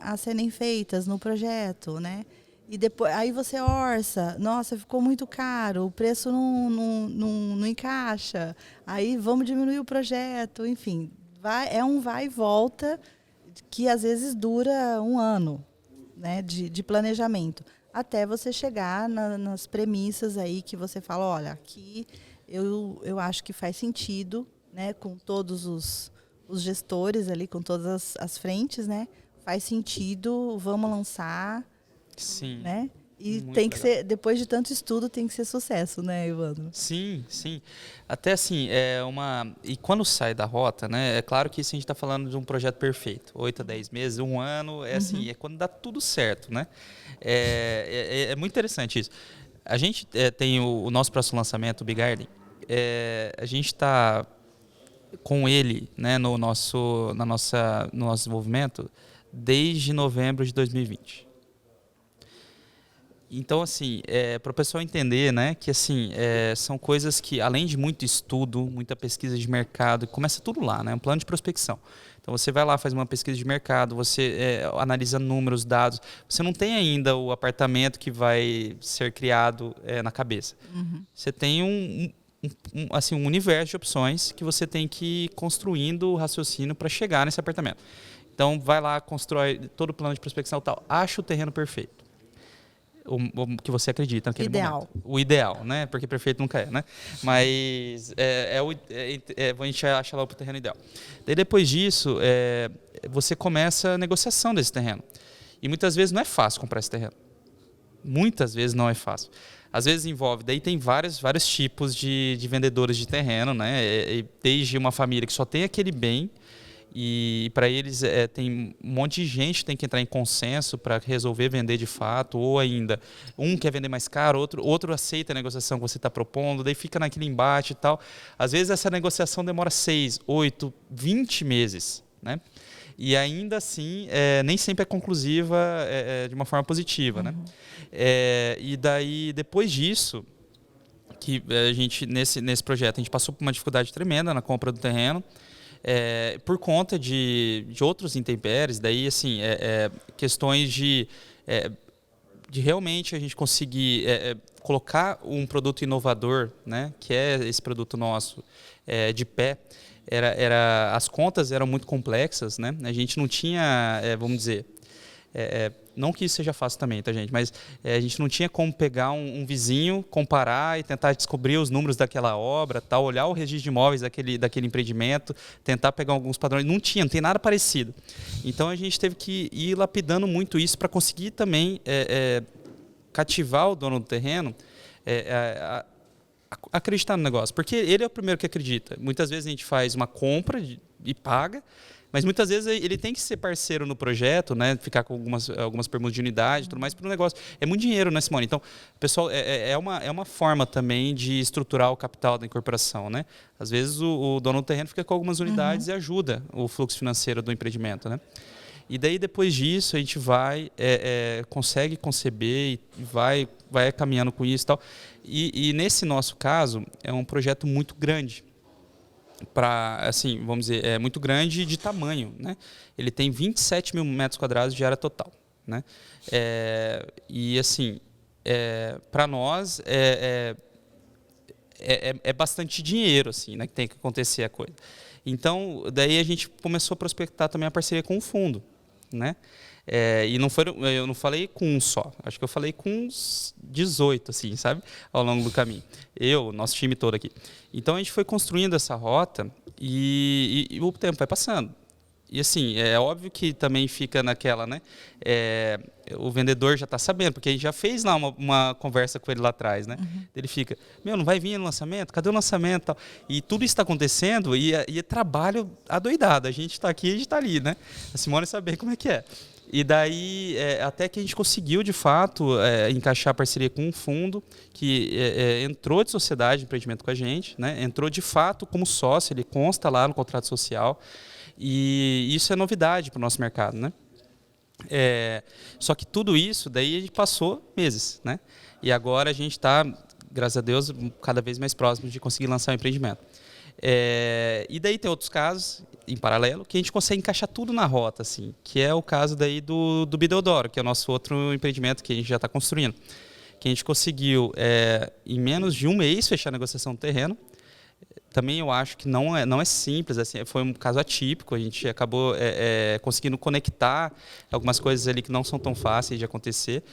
a serem feitas no projeto, né? E depois aí você orça, nossa, ficou muito caro, o preço não encaixa, aí vamos diminuir o projeto, enfim, vai e volta que às vezes dura um ano, né, de planejamento. Até você chegar nas premissas aí que você fala, olha, aqui eu acho que faz sentido, né, com todos os gestores ali, com todas as frentes, né, faz sentido, vamos lançar. Sim. Né? E Muito tem que legal. ser, depois de tanto estudo, tem que ser sucesso, né, Evandro? Sim, sim. Até assim, E quando sai da rota, né? É claro que isso a gente está falando de um projeto perfeito. 8 a 10 meses, um ano, assim, é quando dá tudo certo, né? É muito interessante isso. A gente tem o nosso próximo lançamento, o Big Garden. A gente está com ele, né, no nosso desenvolvimento desde novembro de 2020. Então, assim, para o pessoal entender, né, que assim, são coisas que, além de muito estudo, muita pesquisa de mercado, começa tudo lá, né, um plano de prospecção. Então, você vai lá, faz uma pesquisa de mercado, você analisa números, dados. Você não tem ainda o apartamento que vai ser criado na cabeça. Você tem um universo de opções que você tem que ir construindo o raciocínio para chegar nesse apartamento. Então, vai lá, constrói todo o plano de prospecção e tal. Acha o terreno perfeito. O que você acredita naquele momento. O ideal, né? Porque perfeito nunca é, né? Mas a gente acha lá o terreno ideal. Daí depois disso, você começa a negociação desse terreno. E muitas vezes não é fácil comprar esse terreno. Muitas vezes não é fácil. Às vezes envolve, daí tem vários tipos de vendedores de terreno, né? Desde uma família que só tem aquele bem E para eles tem um monte de gente que tem que entrar em consenso para resolver vender de fato, ou ainda um quer vender mais caro, outro aceita a negociação que você está propondo, daí fica naquele embate e tal. Às vezes essa negociação demora 6, 8, 20 meses, né? E ainda assim, nem sempre é conclusiva de uma forma positiva, né? E daí, depois disso, que a gente, nesse projeto, a gente passou por uma dificuldade tremenda na compra do terreno, por conta de outros intempéries, daí, assim, questões de realmente a gente conseguir colocar um produto inovador, né, que é esse produto nosso, de pé. As contas eram muito complexas, né? A gente não tinha, vamos dizer, não que isso seja fácil também, tá, gente? Mas a gente não tinha como pegar um vizinho, comparar e tentar descobrir os números daquela obra, tal, olhar o registro de imóveis daquele empreendimento, tentar pegar alguns padrões. Não tem nada parecido. Então a gente teve que ir lapidando muito isso para conseguir também cativar o dono do terreno acreditar no negócio, porque ele é o primeiro que acredita. Muitas vezes a gente faz uma compra e paga, mas muitas vezes ele tem que ser parceiro no projeto, né? Ficar com algumas permutas de unidade, tudo mais para o negócio. É muito dinheiro, né, Simone? Então, pessoal, é uma forma também de estruturar o capital da incorporação, né? Às vezes o dono do terreno fica com algumas unidades e ajuda o fluxo financeiro do empreendimento, né? E daí, depois disso, a gente consegue conceber e vai caminhando com isso e tal. E nesse nosso caso, é um projeto muito grande. Assim, vamos dizer, muito grande de tamanho, né? Ele tem 27 mil metros quadrados de área total, né? E, assim, para nós, é bastante dinheiro, assim, né? Que tem que acontecer a coisa. Então, daí a gente começou a prospectar também a parceria com o fundo, né? E eu não falei com um só, acho que eu falei com uns 18, assim, sabe? Ao longo do caminho. Nosso time todo aqui. Então a gente foi construindo essa rota e o tempo vai passando. E assim, é óbvio que também fica naquela, né? O vendedor já está sabendo, porque a gente já fez lá uma conversa com ele lá atrás, né? Ele fica, não vai vir no lançamento? Cadê o lançamento? Tal? E tudo isso está acontecendo e é trabalho adoidado. A gente está aqui e a gente está ali, né? A Simone sabe como é que é. E daí, até que a gente conseguiu, de fato, encaixar a parceria com um fundo que entrou de sociedade de empreendimento com a gente, né? Entrou, de fato, como sócio, ele consta lá no contrato social. E isso é novidade para o nosso mercado, né? Só que tudo isso, daí a gente passou meses, né? E agora a gente está, graças a Deus, cada vez mais próximo de conseguir lançar o empreendimento. E daí tem outros casos, em paralelo, que a gente consegue encaixar tudo na rota, assim, que é o caso daí do Bideodoro, que é o nosso outro empreendimento que a gente já está construindo. Que a gente conseguiu, em menos de um mês, fechar a negociação do terreno. Também eu acho que não é simples, assim, foi um caso atípico, a gente acabou conseguindo conectar algumas coisas ali que não são tão fáceis de acontecer.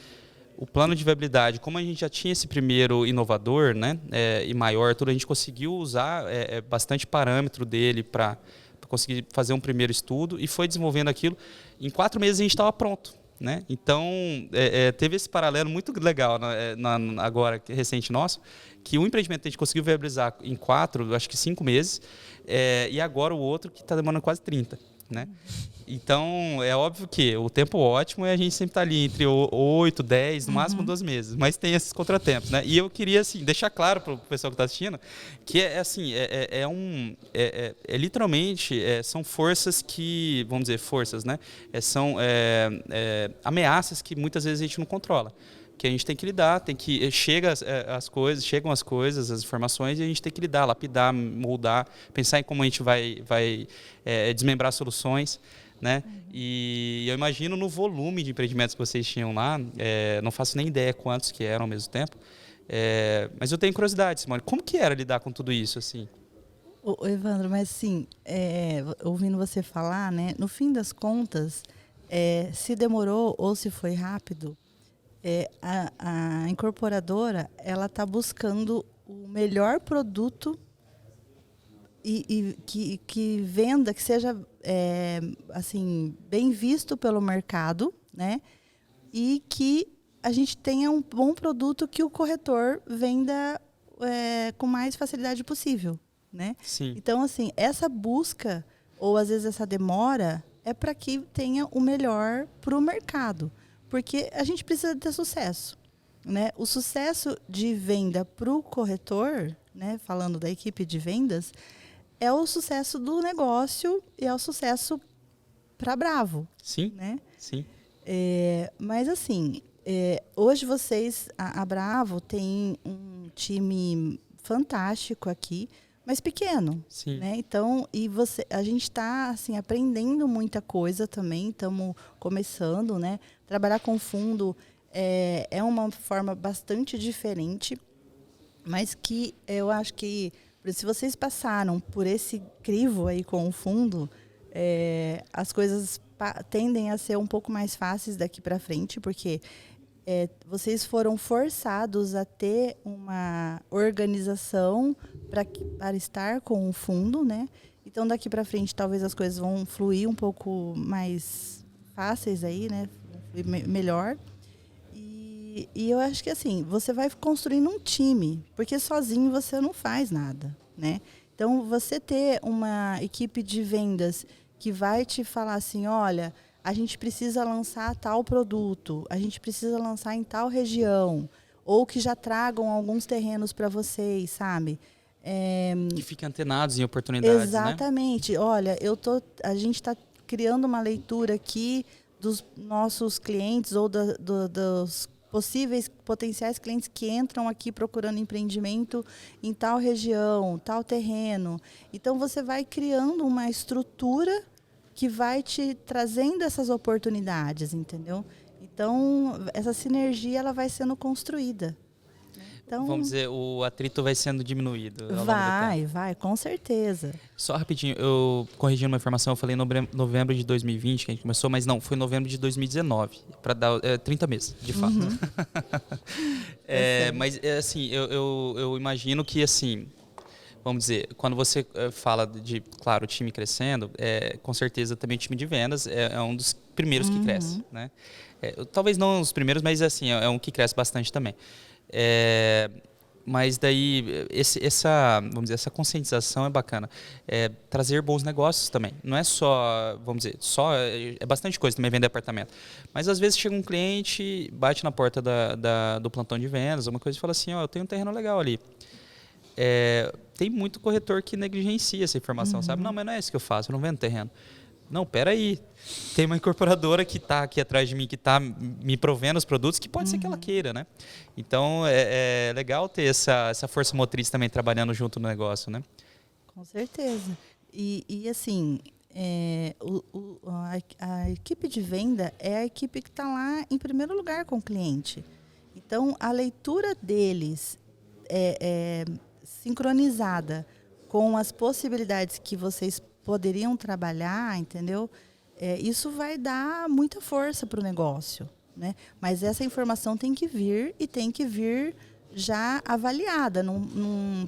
O plano de viabilidade, como a gente já tinha esse primeiro inovador, né, e maior, tudo, a gente conseguiu usar bastante parâmetro dele para conseguir fazer um primeiro estudo e foi desenvolvendo aquilo. Em 4 meses a gente estava pronto. Né? Então, teve esse paralelo muito legal agora, recente nosso, que um empreendimento a gente conseguiu viabilizar em 4, acho que 5 meses, e agora o outro que está demorando quase 30. Né? Então, é óbvio que o tempo ótimo a gente sempre está ali entre 8, 10, no máximo 12 meses, mas tem esses contratempos. Né? E eu queria assim, deixar claro para o pessoal que está assistindo que literalmente são forças que, vamos dizer, forças, né? São ameaças que muitas vezes a gente não controla. Que a gente tem que lidar, chegam as coisas, as informações, e a gente tem que lidar, lapidar, moldar, pensar em como a gente vai desmembrar soluções, né? E eu imagino no volume de empreendimentos que vocês tinham lá, não faço nem ideia quantos que eram ao mesmo tempo, mas eu tenho curiosidade, Simone, como que era lidar com tudo isso, assim? Evandro, mas assim, ouvindo você falar, né, no fim das contas, se demorou ou se foi rápido, a incorporadora ela está buscando o melhor produto e que venda, que seja assim bem visto pelo mercado, né? E que a gente tenha um bom produto que o corretor venda com mais facilidade possível, né? Sim. Então, assim, essa busca ou às vezes essa demora é para que tenha o melhor para o mercado. Porque a gente precisa ter sucesso, né? O sucesso de venda para o corretor, né, falando da equipe de vendas, é o sucesso do negócio e é o sucesso para Bravo. Sim, né? sim. Mas assim, hoje a Bravo tem um time fantástico aqui, mas pequeno, Sim. né? Então, a gente está assim aprendendo muita coisa também, estamos começando, né? Trabalhar com fundo é uma forma bastante diferente, mas que eu acho que se vocês passaram por esse crivo aí com o fundo, as coisas tendem a ser um pouco mais fáceis daqui para frente, porque vocês foram forçados a ter uma organização para estar com o fundo, né? Então, daqui para frente, talvez as coisas vão fluir um pouco mais fáceis aí, né? Melhor. E eu acho que, assim, você vai construindo um time, porque sozinho você não faz nada, né? Então, você ter uma equipe de vendas que vai te falar assim, olha, a gente precisa lançar tal produto, a gente precisa lançar em tal região, ou que já tragam alguns terrenos para vocês, sabe? Que fiquem antenados em oportunidades, exatamente. Né? Olha, a gente está criando uma leitura aqui dos nossos clientes ou dos potenciais clientes que entram aqui procurando empreendimento em tal região, tal terreno. Então, você vai criando uma estrutura que vai te trazendo essas oportunidades, entendeu? Então, essa sinergia ela vai sendo construída. Então, vamos dizer, o atrito vai sendo diminuído. Vai, com certeza. Só rapidinho, eu corrigindo uma informação, eu falei novembro de 2020 que a gente começou, mas não, foi novembro de 2019, para dar 30 meses, de fato. Uhum. Mas, assim, eu imagino que, assim, vamos dizer, quando você fala de, claro, o time crescendo, com certeza também o time de vendas é um dos primeiros que cresce, né? Talvez não os primeiros, mas assim, é um que cresce bastante também. Mas daí, vamos dizer, essa conscientização é bacana. Trazer bons negócios também. Não é só, vamos dizer, é bastante coisa também vender apartamento. Mas às vezes chega um cliente, bate na porta do plantão de vendas, uma coisa e fala assim, eu tenho um terreno legal ali. Tem muito corretor que negligencia essa informação, sabe? Não, mas não é isso que eu faço, eu não vendo terreno. Não, peraí. Tem uma incorporadora que está aqui atrás de mim, que está me provendo os produtos, que pode ser que ela queira, né? Então, é legal ter essa força motriz também trabalhando junto no negócio, né? Com certeza. E assim, a equipe de venda é a equipe que está lá em primeiro lugar com o cliente. Então, a leitura deles é sincronizada com as possibilidades que vocês poderiam trabalhar, entendeu? Isso vai dar muita força para o negócio, né? Mas essa informação tem que vir e tem que vir já avaliada.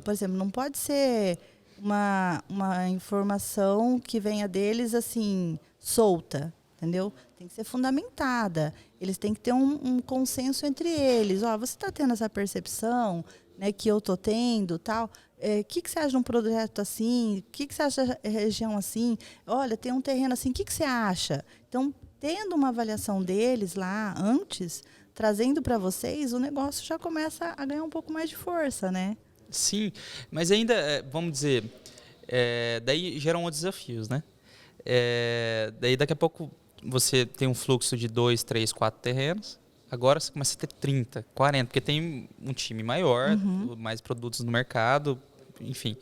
Por exemplo, não pode ser uma informação que venha deles assim solta, entendeu? Tem que ser fundamentada. Eles têm que ter um consenso entre eles. Você está tendo essa percepção, né, que eu estou tendo, tal. O que você acha de um projeto assim? O que você acha da região assim? Olha, tem um terreno assim, o que você acha? Então, tendo uma avaliação deles lá antes, trazendo para vocês, o negócio já começa a ganhar um pouco mais de força, né? Sim, mas ainda, vamos dizer, daí geram outros desafios, né? Daí daqui a pouco você tem um fluxo de 2, 3, 4 terrenos. Agora você começa a ter 30, 40, porque tem um time maior, mais produtos no mercado, enfim.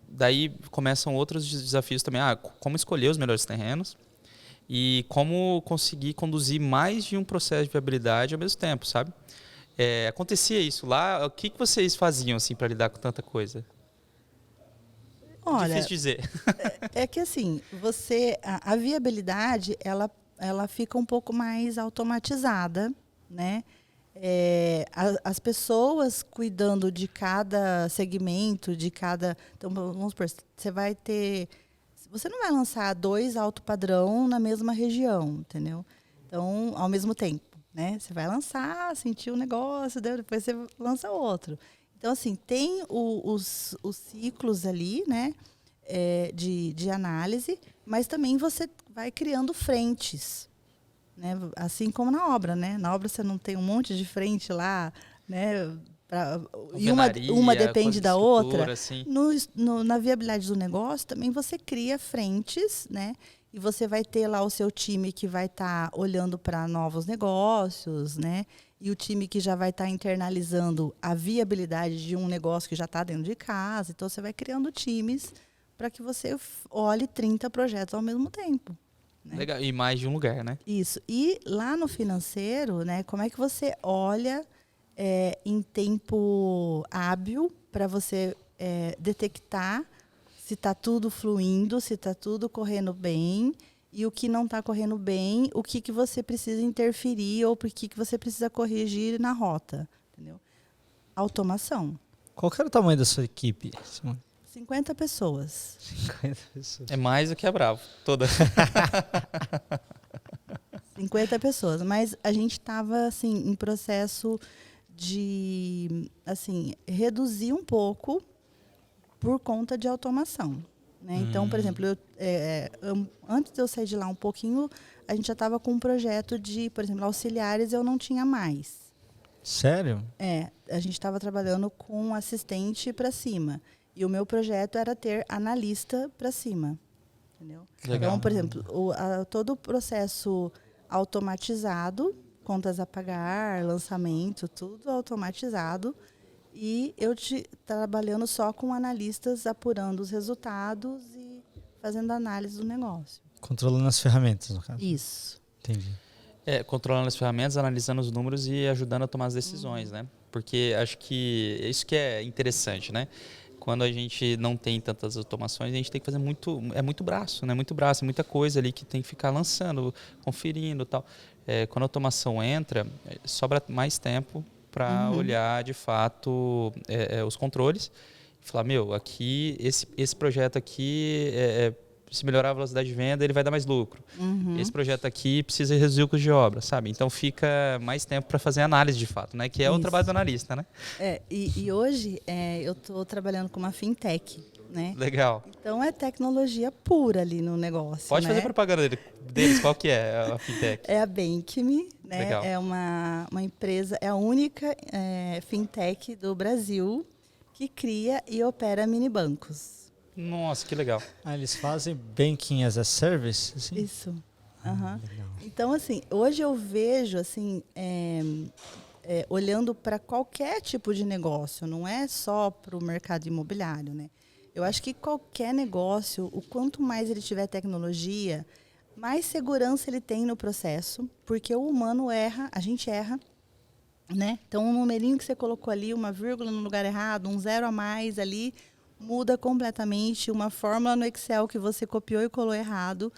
Daí começam outros desafios também. Como escolher os melhores terrenos e como conseguir conduzir mais de um processo de viabilidade ao mesmo tempo, sabe? Acontecia isso lá. O que vocês faziam assim, para lidar com tanta coisa? Olha, difícil dizer. É que assim, a viabilidade, ela fica um pouco mais automatizada, né? As pessoas cuidando de cada segmento, então, vamos supor, você não vai lançar 2 alto padrão na mesma região, entendeu? Então, ao mesmo tempo, né? Você vai lançar, sentir o negócio, depois você lança outro. Então, assim, tem os ciclos ali, né? de análise, mas também você vai criando frentes, né? Assim como na obra, né? Na obra você não tem um monte de frente lá, né? E uma depende da outra. Assim. Na viabilidade do negócio, também você cria frentes, né? E você vai ter lá o seu time que vai estar olhando para novos negócios, né? E o time que já vai estar internalizando a viabilidade de um negócio que já está dentro de casa. Então, você vai criando times para que você olhe 30 projetos ao mesmo tempo. Né? Legal. E mais de um lugar, né? Isso. E lá no financeiro, né? Como é que você olha em tempo hábil para você detectar se está tudo fluindo, se está tudo correndo bem, e o que não está correndo bem, o que você precisa interferir ou por que você precisa corrigir na rota. Entendeu? Automação. Qual que era o tamanho da sua equipe, Simone? 50 pessoas. 50 pessoas. É mais do que a Bravo, toda. 50 pessoas. Mas a gente estava assim, em processo de assim, reduzir um pouco por conta de automação. Né? Então, por exemplo, antes de eu sair de lá um pouquinho, a gente já estava com um projeto de, por exemplo, auxiliares eu não tinha mais. Sério? A gente estava trabalhando com assistente para cima. E o meu projeto era ter analista para cima. Entendeu? Legal. Então, por exemplo, todo o processo automatizado, contas a pagar, lançamento, tudo automatizado. E eu trabalhando só com analistas, apurando os resultados e fazendo análise do negócio. Controlando as ferramentas, no caso. Isso. Entendi. Controlando as ferramentas, analisando os números e ajudando a tomar as decisões, né? Porque acho que isso que é interessante, né? Quando a gente não tem tantas automações, a gente tem que fazer muito braço, né? Muito braço, muita coisa ali que tem que ficar lançando, conferindo e tal. Quando a automação entra, sobra mais tempo para olhar de fato os controles e falar, aqui esse projeto aqui se melhorar a velocidade de venda ele vai dar mais lucro. Esse projeto aqui precisa reduzir o custo de obra, sabe? Então fica mais tempo para fazer análise de fato, né? Que é o trabalho do analista, né? E hoje eu estou trabalhando com uma fintech, né? Legal. Então é tecnologia pura ali no negócio. Pode fazer propaganda deles, qual que é a fintech? É a Bankme, né? Legal. É uma empresa, é a única fintech do Brasil que cria e opera mini bancos. Nossa, que legal. Eles fazem banking as a service? Assim? Isso. Então, assim, hoje eu vejo, assim, olhando para qualquer tipo de negócio, não é só para o mercado imobiliário, né? Eu acho que qualquer negócio, o quanto mais ele tiver tecnologia, mais segurança ele tem no processo, porque o humano erra, a gente erra, né? Então, um numerinho que você colocou ali, uma vírgula no lugar errado, um zero a mais ali, muda completamente. Uma fórmula no Excel que você copiou e colou errado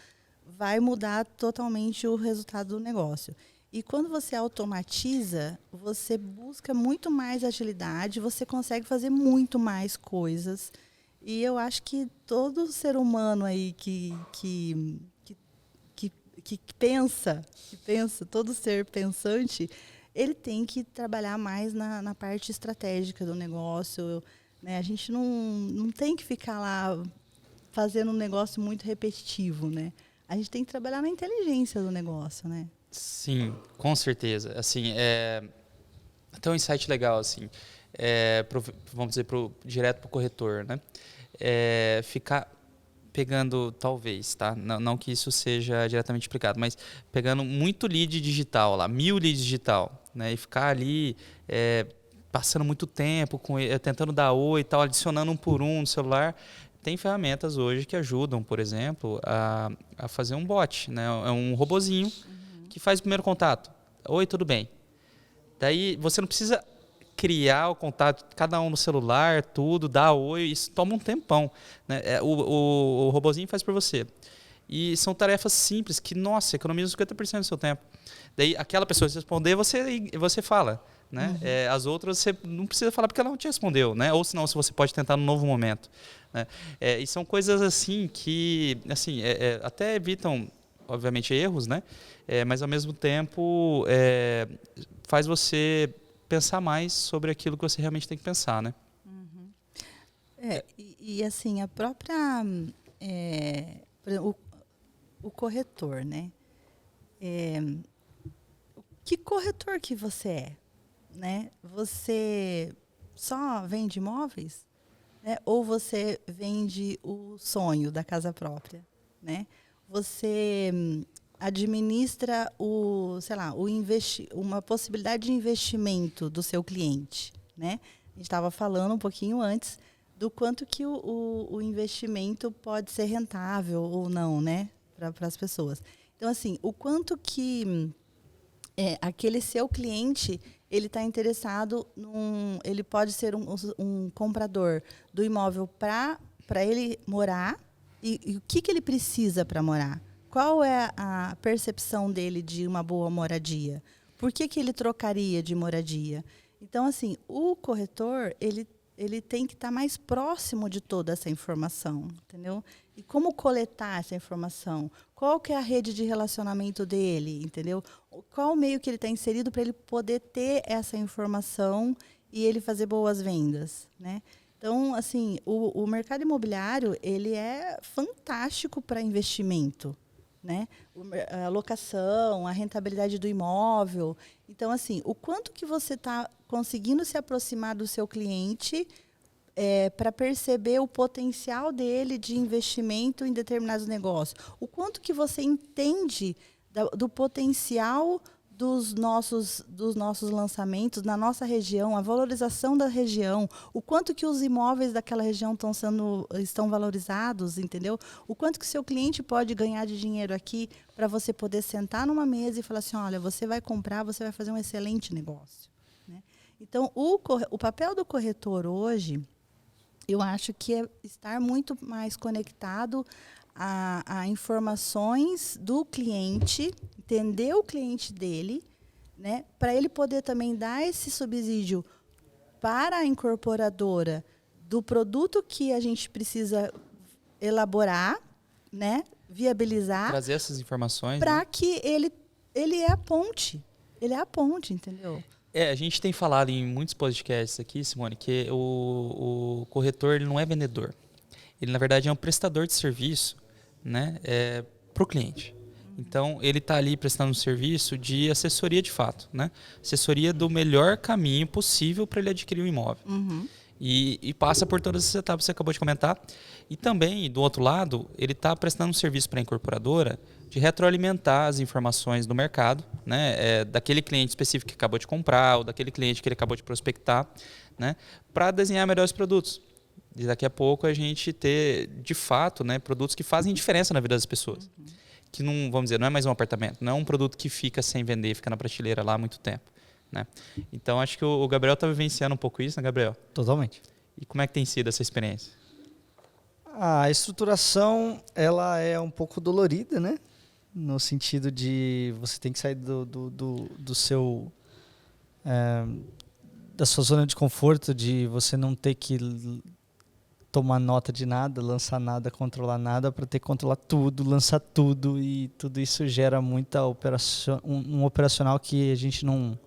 vai mudar totalmente o resultado do negócio. E quando você automatiza, você busca muito mais agilidade, você consegue fazer muito mais coisas. E eu acho que todo ser humano aí que pensa, todo ser pensante, ele tem que trabalhar mais na parte estratégica do negócio. Né? A gente não tem que ficar lá fazendo um negócio muito repetitivo, né? A gente tem que trabalhar na inteligência do negócio, né? Sim, com certeza. Assim, até um insight legal, assim, vamos dizer, direto para o corretor, né? Ficar pegando, talvez, tá? Não que isso seja diretamente explicado, mas pegando muito lead digital lá, 1000 leads digital, né? E ficar ali passando muito tempo com ele, tentando dar oi e tal, adicionando um por um no celular. Tem ferramentas hoje que ajudam, por exemplo, a fazer um bot, né? É um robozinho que faz o primeiro contato. Oi, tudo bem? Daí você não precisa criar o contato, cada um no celular, tudo, dar oi, isso toma um tempão. Né? O robozinho faz por você. E são tarefas simples que, nossa, economizam 50% do seu tempo. Daí aquela pessoa se responder, você fala. Né? As outras você não precisa falar porque ela não te respondeu, né? Ou senão, se você pode tentar num novo momento. Né? E são coisas assim que assim, até evitam, obviamente, erros, né? Mas ao mesmo tempo faz você pensar mais sobre aquilo que você realmente tem que pensar. Né? que assim, a própria... por exemplo, o corretor, né? Que corretor que você é? Né? Você só vende imóveis? Né? Ou você vende o sonho da casa própria? Né? Você administra uma possibilidade de investimento do seu cliente? Né? A gente estava falando um pouquinho antes do quanto que o investimento pode ser rentável ou não, né, para as pessoas. Então, assim, o quanto que aquele seu cliente ele está interessado ele pode ser um comprador do imóvel para ele morar e o que ele precisa para morar? Qual é a percepção dele de uma boa moradia? Por que ele trocaria de moradia? Então, assim, o corretor, ele tem que estar mais próximo de toda essa informação, entendeu? E como coletar essa informação? Qual que é a rede de relacionamento dele, entendeu? Qual o meio que ele está inserido para ele poder ter essa informação e ele fazer boas vendas, né? Então, assim, o mercado imobiliário, ele é fantástico para investimento, né? A locação, a rentabilidade do imóvel. Então, assim, o quanto que você está conseguindo se aproximar do seu cliente para perceber o potencial dele de investimento em determinados negócios. O quanto que você entende do potencial dos nossos lançamentos na nossa região, a valorização da região, o quanto que os imóveis daquela região estão valorizados, entendeu? O quanto que o seu cliente pode ganhar de dinheiro aqui para você poder sentar numa mesa e falar assim, olha, você vai comprar, você vai fazer um excelente negócio. Né? Então, o papel do corretor hoje, eu acho que é estar muito mais conectado a informações do cliente, entender o cliente dele, né, para ele poder também dar esse subsídio para a incorporadora do produto que a gente precisa elaborar, né, viabilizar. Trazer essas informações. Para né? que ele é a ponte. Ele é a ponte, entendeu? A gente tem falado em muitos podcasts aqui, Simone, que o corretor ele não é vendedor. Ele, na verdade, é um prestador de serviço, né, para o cliente. Então, ele está ali prestando um serviço de assessoria de fato, né? Assessoria do melhor caminho possível para ele adquirir um imóvel. Uhum. E passa por todas essas etapas que você acabou de comentar. E também, do outro lado, ele está prestando um serviço para a incorporadora de retroalimentar as informações do mercado, né? Daquele cliente específico que acabou de comprar ou daquele cliente que ele acabou de prospectar, né? Para desenhar melhores produtos. E daqui a pouco a gente ter, de fato, né, produtos que fazem diferença na vida das pessoas. Uhum. Que não, vamos dizer, não é mais um apartamento, não é um produto que fica sem vender, fica na prateleira lá há muito tempo. Né? Então, acho que o Gabriel está vivenciando um pouco isso, né, Gabriel? Totalmente. E como é que tem sido essa experiência? A estruturação, ela é um pouco dolorida, né? No sentido de você tem que sair do seu... da sua zona de conforto, de você não ter que tomar nota de nada, lançar nada, controlar nada, para ter que controlar tudo, lançar tudo, e tudo isso gera muita um operacional que a gente não,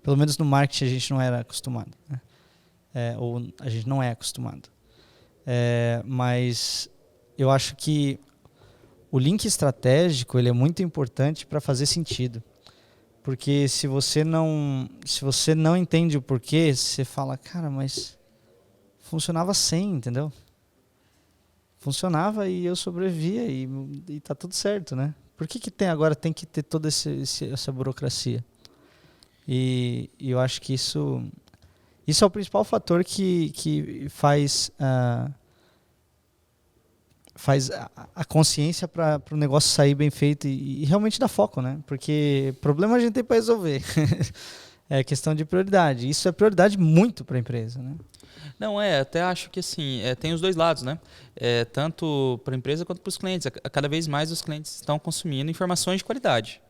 pelo menos no marketing a gente não era acostumado, né? Ou a gente não é acostumado. Mas eu acho que o link estratégico ele é muito importante para fazer sentido. Porque se você não entende o porquê, você fala, cara, mas funcionava sem, entendeu? Funcionava e eu sobrevivia e tá tudo certo, né? Por que agora tem que ter toda essa burocracia? E eu acho que isso é o principal fator que faz a consciência para o negócio sair bem feito e realmente dar foco, né? Porque problema a gente tem para resolver. É questão de prioridade. Isso é prioridade muito para a empresa, né? Não, até acho que assim, tem os dois lados, né? Tanto para a empresa quanto para os clientes. Cada vez mais os clientes estão consumindo informações de qualidade.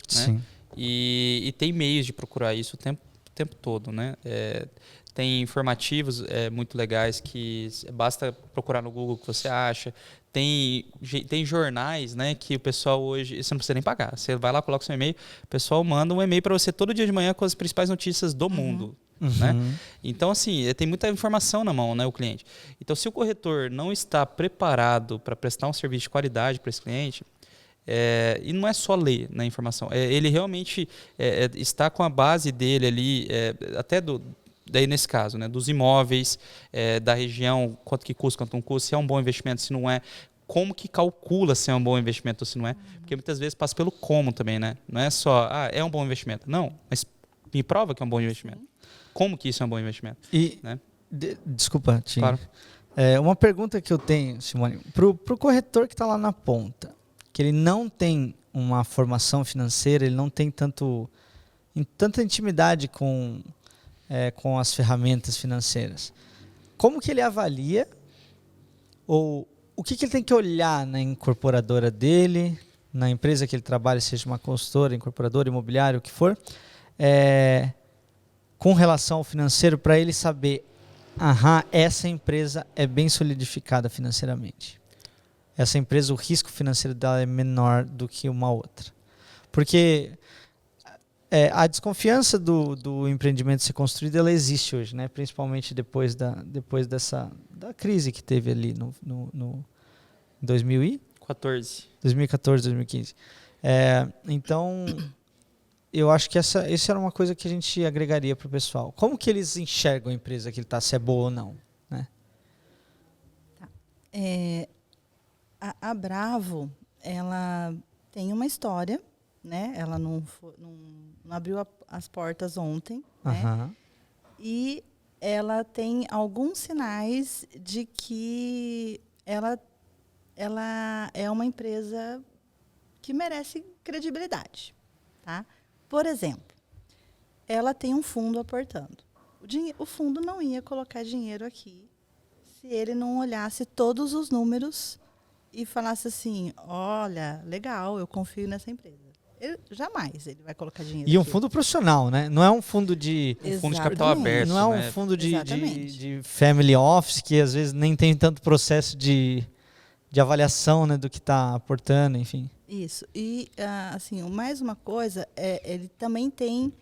Sim. Né? E tem meios de procurar isso o tempo tempo todo, né? Tem informativos muito legais que basta procurar no Google que você acha. Tem jornais, né, que o pessoal hoje... Você não precisa nem pagar. Você vai lá, coloca seu e-mail, o pessoal manda um e-mail para você todo dia de manhã com as principais notícias do mundo. Né? Então, assim, tem muita informação na mão, né, o cliente. Então, se o corretor não está preparado para prestar um serviço de qualidade para esse cliente, e não é só ler na informação, ele realmente está com a base dele ali, até daí nesse caso, né, dos imóveis, da região, quanto que custa, quanto não custa, se é um bom investimento, se não é, como que calcula se é um bom investimento ou se não é, porque muitas vezes passa pelo como também, né? Não é só, é um bom investimento. Não, mas me prova que é um bom investimento. Como que isso é um bom investimento? E, né? Desculpa, Tim. Claro. Uma pergunta que eu tenho, Simone, para o corretor que está lá na ponta, que ele não tem uma formação financeira, ele não tem tanta intimidade com as ferramentas financeiras. Como que ele avalia, ou o que ele tem que olhar na incorporadora dele, na empresa que ele trabalha, seja uma consultora, incorporadora, imobiliária, o que for, com relação ao financeiro, para ele saber, essa empresa é bem solidificada financeiramente. Essa empresa, o risco financeiro dela é menor do que uma outra. Porque a desconfiança do empreendimento ser construído, ela existe hoje, né? Principalmente depois da crise que teve ali no 2014, 2015. Então, eu acho que essa era uma coisa que a gente agregaria para o pessoal. Como que eles enxergam a empresa que ele está, se é boa ou não? Né? Tá. A Bravo, ela tem uma história, né? Ela não abriu as portas ontem, né? E ela tem alguns sinais de que ela é uma empresa que merece credibilidade, tá? Por exemplo, ela tem um fundo aportando. O fundo não ia colocar dinheiro aqui se ele não olhasse todos os números e falasse assim, olha, legal, eu confio nessa empresa. Jamais ele vai colocar dinheiro E um aqui. fundo profissional, né? Não é um fundo de... Um fundo de capital aberto. Não é um fundo de family office, que às vezes nem tem tanto processo de avaliação, né, do que está aportando, enfim. Isso. E, assim, mais uma coisa, ele também tem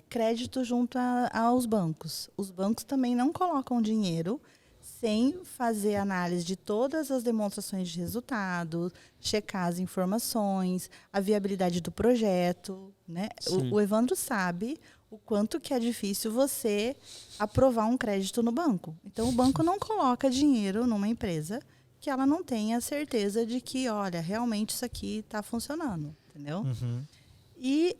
crédito junto aos bancos. Os bancos também não colocam dinheiro sem fazer análise de todas as demonstrações de resultado, checar as informações, a viabilidade do projeto, né? O Evandro sabe o quanto que é difícil você aprovar um crédito no banco. Então, o banco não coloca dinheiro numa empresa que ela não tenha certeza de que, olha, realmente isso aqui está funcionando, entendeu? E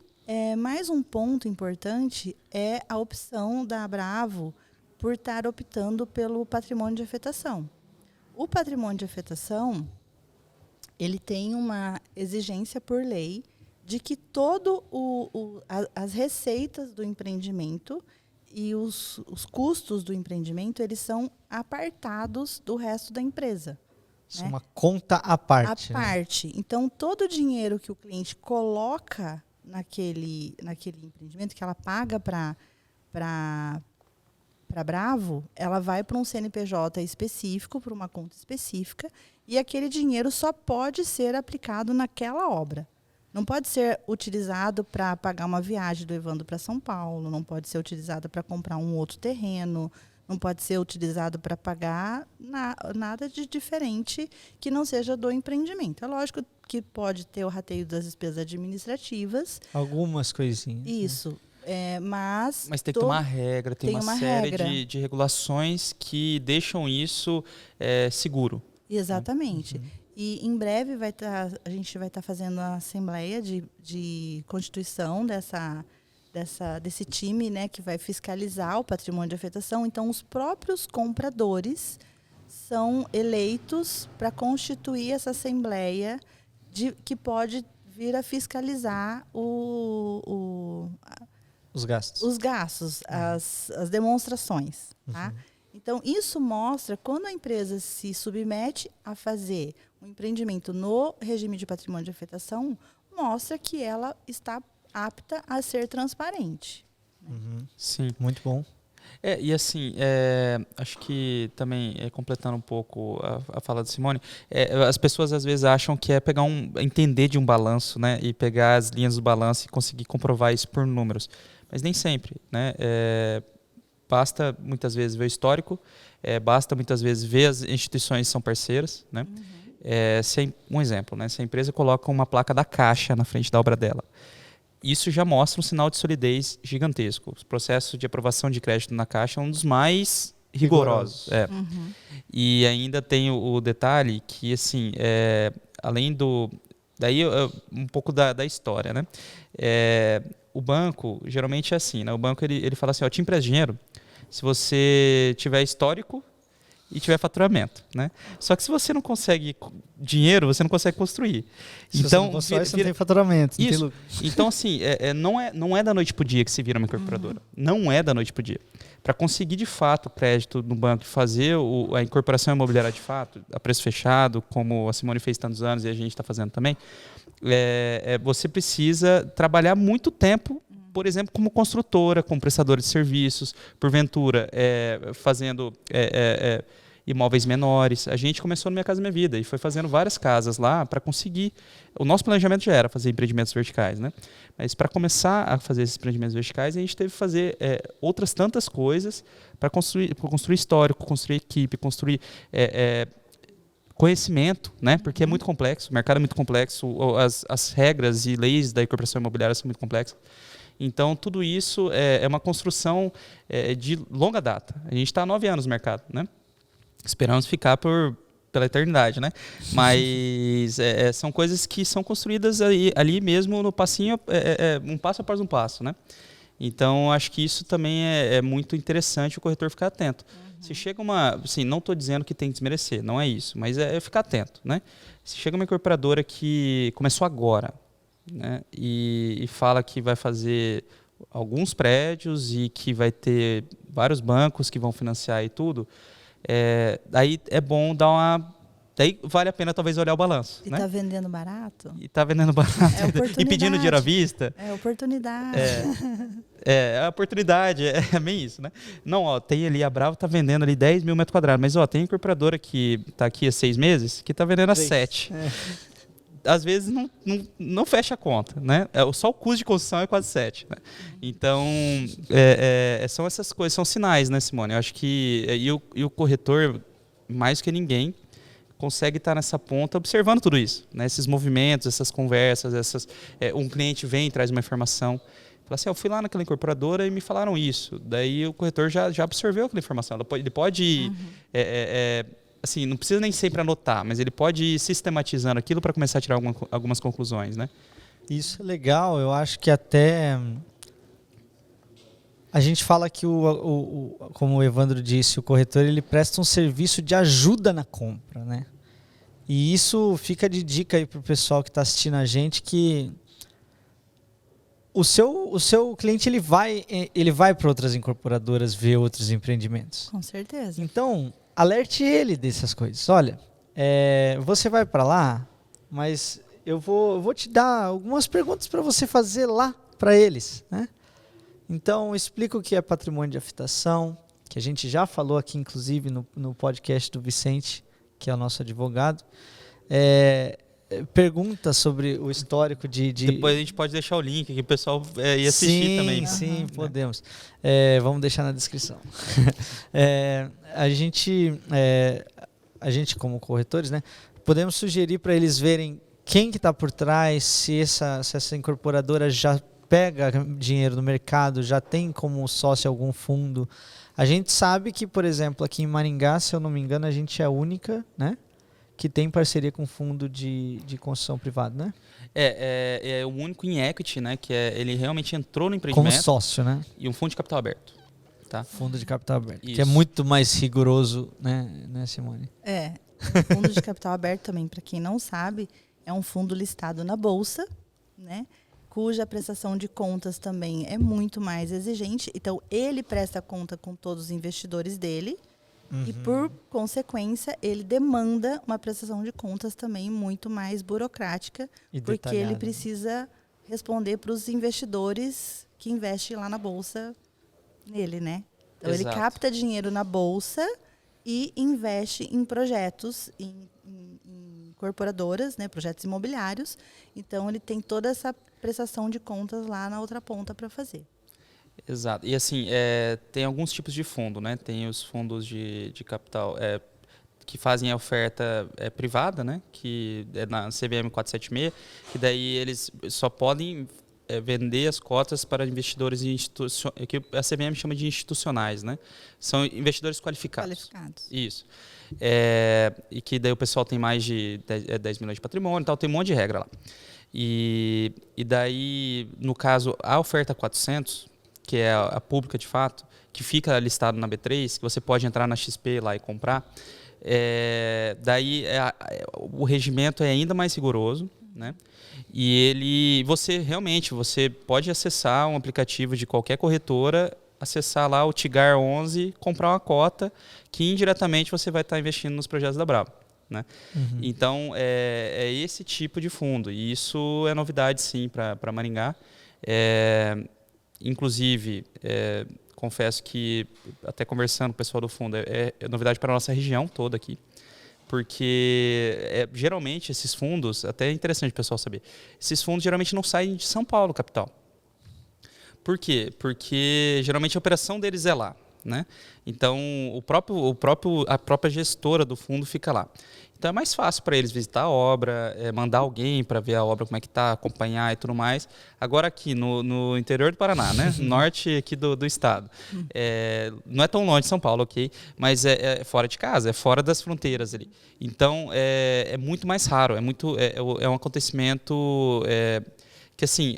mais um ponto importante é a opção da Bravo por estar optando pelo patrimônio de afetação. O patrimônio de afetação, ele tem uma exigência por lei de que as receitas do empreendimento e os custos do empreendimento, eles são apartados do resto da empresa. Isso é uma conta à parte. À parte. Né? Então, todo o dinheiro que o cliente coloca naquele empreendimento, que ela paga para Bravo, ela vai para um CNPJ específico, para uma conta específica, e aquele dinheiro só pode ser aplicado naquela obra. Não pode ser utilizado para pagar uma viagem do Evandro para São Paulo, não pode ser utilizado para comprar um outro terreno, não pode ser utilizado para pagar nada de diferente que não seja do empreendimento. É lógico que pode ter o rateio das despesas administrativas. Algumas coisinhas. Isso. Né? Mas tem que tomar regra, tem uma série de regulações que deixam isso seguro. Exatamente. E em breve a gente vai estar fazendo a assembleia de constituição desse time, né, que vai fiscalizar o patrimônio de afetação. Então, os próprios compradores são eleitos para constituir essa assembleia que pode vir a fiscalizar os gastos. Os gastos, as demonstrações. Tá? Então, isso mostra, quando a empresa se submete a fazer um empreendimento no regime de patrimônio de afetação, mostra que ela está apta a ser transparente. Sim. Muito bom. E assim, acho que também, completando um pouco a fala da Simone, as pessoas às vezes acham que é entender de um balanço, né, e pegar as linhas do balanço e conseguir comprovar isso por números. Mas nem sempre, né? Basta muitas vezes ver o histórico, basta muitas vezes ver as instituições que são parceiras, né? Um exemplo, né? Se a empresa coloca uma placa da Caixa na frente da obra dela, isso já mostra um sinal de solidez gigantesco. O processo de aprovação de crédito na Caixa é um dos mais rigorosos. E ainda tem o detalhe que, assim, além do... Daí, um pouco da história, né? O banco, geralmente é assim, né? O banco, ele fala assim, te empresto dinheiro se você tiver histórico e tiver faturamento, né? Só que se você não consegue dinheiro, você não consegue construir. Se então, você não tem faturamento. Não isso. Tem lucro. Então, assim, não é da noite para o dia que se vira uma incorporadora. Não é da noite para o dia. Para conseguir, de fato, o crédito no banco e fazer a incorporação imobiliária de fato, a preço fechado, como a Simone fez tantos anos e a gente está fazendo também, você precisa trabalhar muito tempo, por exemplo, como construtora, como prestadora de serviços, porventura, fazendo imóveis menores. A gente começou no Minha Casa Minha Vida e foi fazendo várias casas lá para conseguir... O nosso planejamento já era fazer empreendimentos verticais, né? Mas para começar a fazer esses empreendimentos verticais, a gente teve que fazer outras tantas coisas para construir histórico, construir equipe, construir... conhecimento, né? Porque é muito complexo, o mercado é muito complexo, as regras e leis da incorporação imobiliária são muito complexas. Então, tudo isso é uma construção de longa data. A gente está há 9 anos no mercado, né? Esperamos ficar pela eternidade, né? Mas são coisas que são construídas ali mesmo no passinho, um passo após um passo, né? Então, acho que isso também é muito interessante o corretor ficar atento. Se chega assim, não estou dizendo que tem que desmerecer, não é isso, mas é ficar atento, né? Se chega uma incorporadora que começou agora, né, e fala que vai fazer alguns prédios e que vai ter vários bancos que vão financiar e tudo, daí é bom dar uma... Daí vale a pena talvez olhar o balanço. E né? está vendendo barato? E está vendendo barato. E pedindo dinheiro à vista. É oportunidade. A oportunidade, é bem isso, né? Não, tem ali, a Bravo está vendendo ali 10 mil metros quadrados, mas tem incorporadora que está aqui há 6 meses que está vendendo a 7. Às vezes não fecha a conta, né? Só o custo de construção é quase 7. Né? Então, são essas coisas, são sinais, né, Simone? Eu acho que e o corretor, mais que ninguém, consegue estar nessa ponta observando tudo isso, né? Esses movimentos, essas conversas, um cliente vem e traz uma informação, fala assim, eu fui lá naquela incorporadora e me falaram isso. Daí o corretor já absorveu aquela informação. Ele pode assim, não precisa nem sempre anotar, mas ele pode ir sistematizando aquilo para começar a tirar algumas conclusões, né? Isso é legal, eu acho que até a gente fala que como o Evandro disse, o corretor ele presta um serviço de ajuda na compra, né? E isso fica de dica aí para o pessoal que está assistindo a gente, que o seu cliente ele vai para outras incorporadoras ver outros empreendimentos. Com certeza. Então, alerte ele dessas coisas. Olha, você vai para lá, mas eu vou te dar algumas perguntas para você fazer lá para eles, né? Então, explica o que é patrimônio de afetação, que a gente já falou aqui, inclusive, no podcast do Vicente, que é o nosso advogado. Pergunta sobre o histórico de... Depois a gente pode deixar o link que o pessoal ia assistir também. Sim, podemos. Vamos deixar na descrição. A gente, como corretores, né, podemos sugerir para eles verem quem que está por trás, se essa incorporadora já pega dinheiro no mercado, já tem como sócio algum fundo. A gente sabe que, por exemplo, aqui em Maringá, se eu não me engano, a gente é a única, né, que tem parceria com fundo de construção privado, né? É o único em equity, né, que ele realmente entrou no empreendimento. Como sócio, né? E um fundo de capital aberto. Tá? Fundo de capital aberto, Isso. que é muito mais rigoroso, né, Simone? Fundo de capital aberto também, para quem não sabe, é um fundo listado na Bolsa, né, cuja prestação de contas também é muito mais exigente. Então, ele presta conta com todos os investidores dele e, por consequência, ele demanda uma prestação de contas também muito mais burocrática, E porque detalhada, ele precisa responder para os investidores que investe lá na bolsa nele, né? Então Exato. ele capta dinheiro na bolsa e investe em projetos, em incorporadoras, né, projetos imobiliários. Então ele tem toda essa prestação de contas lá na outra ponta para fazer. Exato. E assim, tem alguns tipos de fundo, né? Tem os fundos de capital que fazem a oferta privada, né? Que é na CVM 476, que daí eles só podem vender as cotas para investidores que a CVM chama de institucionais, né? São investidores qualificados. Isso. E que daí o pessoal tem mais de 10 milhões de patrimônio e tal, tem um monte de regra lá. E daí, no caso, a oferta 400, que é a pública de fato, que fica listado na B3, que você pode entrar na XP lá e comprar, daí o regimento é ainda mais rigoroso, né? E você pode acessar um aplicativo de qualquer corretora, acessar lá o Tigar 11, comprar uma cota que indiretamente você vai estar investindo nos projetos da Bravo, né? Então, é esse tipo de fundo. E isso é novidade, sim, para Maringá. Inclusive, confesso que, até conversando com o pessoal do fundo, é novidade para a nossa região toda aqui. Porque, geralmente, esses fundos, até é interessante o pessoal saber, esses fundos geralmente não saem de São Paulo, capital. Por quê? Porque, geralmente, a operação deles é lá, né? Então, a própria gestora do fundo fica lá. Então, é mais fácil para eles visitar a obra, mandar alguém para ver a obra, como é que está, acompanhar e tudo mais. Agora, aqui no interior do Paraná, né? Norte aqui do estado. Não é tão longe de São Paulo, ok? Mas é fora de casa, é fora das fronteiras ali. Então, é muito mais raro. É um acontecimento que, assim,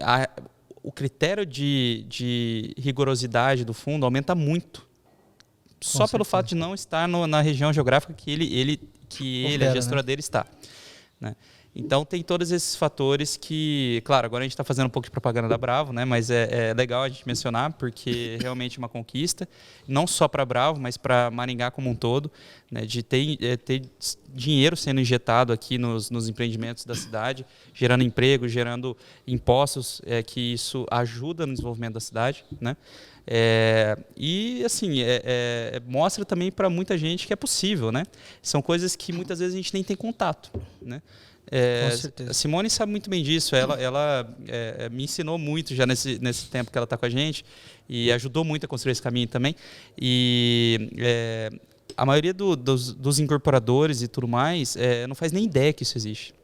o critério de rigorosidade do fundo aumenta muito. Só pelo fato de não estar na região geográfica que a gestora, né, dele está, né? Então tem todos esses fatores que, claro, agora a gente está fazendo um pouco de propaganda da Bravo, né? Mas é legal a gente mencionar porque realmente é uma conquista, não só para a Bravo, mas para Maringá como um todo, né? De ter dinheiro sendo injetado aqui nos empreendimentos da cidade, gerando emprego, gerando impostos, que isso ajuda no desenvolvimento da cidade, né? E assim, mostra também para muita gente que é possível, né? São coisas que muitas vezes a gente nem tem contato, né? Com certeza. A Simone sabe muito bem disso. Ela me ensinou muito já nesse tempo que ela está com a gente e ajudou muito a construir esse caminho também. E a maioria dos incorporadores e tudo mais não faz nem ideia que isso existe.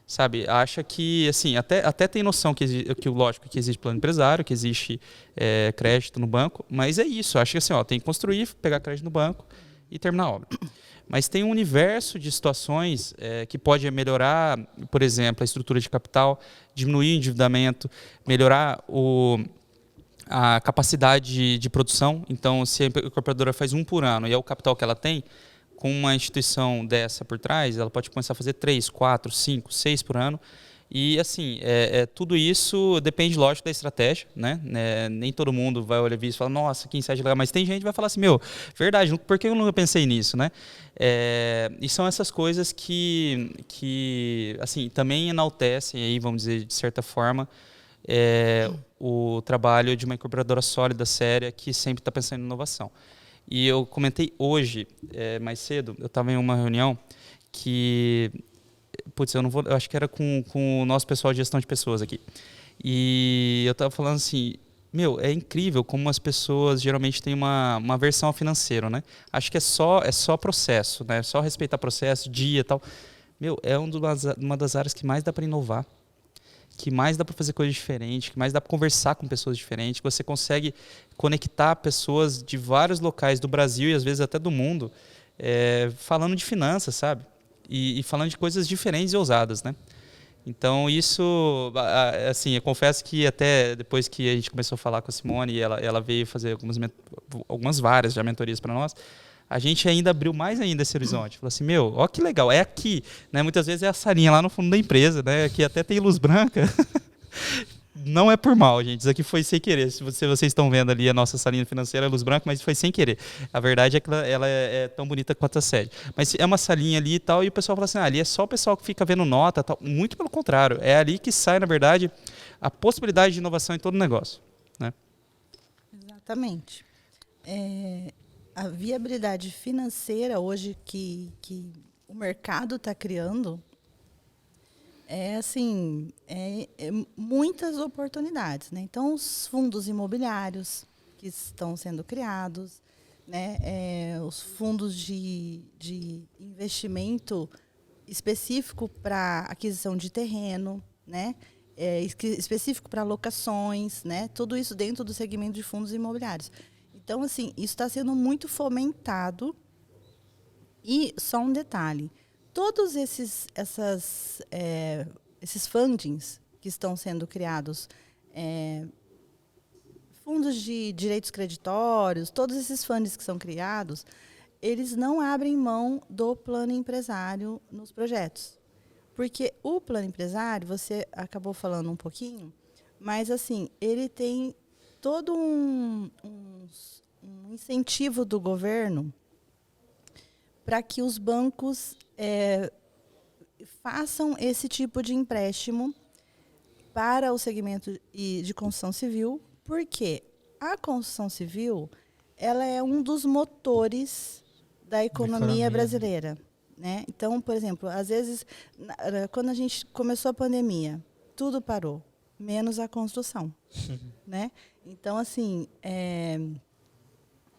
Sabe, acha que, assim, até tem noção lógico, que existe plano empresário, que existe crédito no banco, mas é isso, acha que assim, tem que construir, pegar crédito no banco e terminar a obra. Mas tem um universo de situações que pode melhorar, por exemplo, a estrutura de capital, diminuir o endividamento, melhorar a capacidade de produção. Então, se a incorporadora faz 1 por ano e é o capital que ela tem, com uma instituição dessa por trás, ela pode começar a fazer 3, 4, 5, 6 por ano. E, assim, tudo isso depende, lógico, da estratégia, né? Nem todo mundo vai olhar isso e falar, nossa, que insight legal. Mas tem gente que vai falar assim, verdade, por que eu nunca pensei nisso, né? E são essas coisas que assim, também enaltecem, aí, vamos dizer, de certa forma, o trabalho de uma incorporadora sólida, séria, que sempre está pensando em inovação. E eu comentei hoje, mais cedo, eu estava em uma reunião que, eu acho que era com o nosso pessoal de gestão de pessoas aqui. E eu estava falando assim, é incrível como as pessoas geralmente têm uma aversão ao financeiro, né? Acho que é só processo, né? Só respeitar processo, dia e tal. É uma das áreas que mais dá para inovar, que mais dá para fazer coisas diferentes, que mais dá para conversar com pessoas diferentes, que você consegue conectar pessoas de vários locais do Brasil e às vezes até do mundo, falando de finanças, sabe? E falando de coisas diferentes e ousadas, né? Então isso, assim, eu confesso que até depois que a gente começou a falar com a Simone e ela veio fazer várias já mentorias para nós, a gente ainda abriu mais ainda esse horizonte. Falou assim, ó que legal, é aqui, né? Muitas vezes é a salinha lá no fundo da empresa, né? Aqui até tem luz branca. Não é por mal, gente, isso aqui foi sem querer. Se vocês estão vendo ali a nossa salinha financeira, é luz branca, mas foi sem querer. A verdade é que ela é tão bonita quanto a sede. Mas é uma salinha ali e tal, e o pessoal fala assim, ali é só o pessoal que fica vendo nota, tal. Muito pelo contrário, é ali que sai, na verdade, a possibilidade de inovação em todo o negócio, né? Exatamente. A viabilidade financeira hoje que o mercado está criando assim, muitas oportunidades, né? Então, os fundos imobiliários que estão sendo criados, né? Os fundos de investimento específico para aquisição de terreno, né? Específico para locações, né? Tudo isso dentro do segmento de fundos imobiliários. Então, assim, isso está sendo muito fomentado. E só um detalhe, todos esses fundings que estão sendo criados, fundos de direitos creditórios, todos esses fundos que são criados, eles não abrem mão do plano empresário nos projetos. Porque o plano empresário, você acabou falando um pouquinho, mas assim, ele tem todo um incentivo do governo para que os bancos façam esse tipo de empréstimo para o segmento de construção civil, porque a construção civil ela é um dos motores da economia brasileira. Né? Então, por exemplo, às vezes, quando a gente começou a pandemia, tudo parou, menos a construção. Né? Então, assim,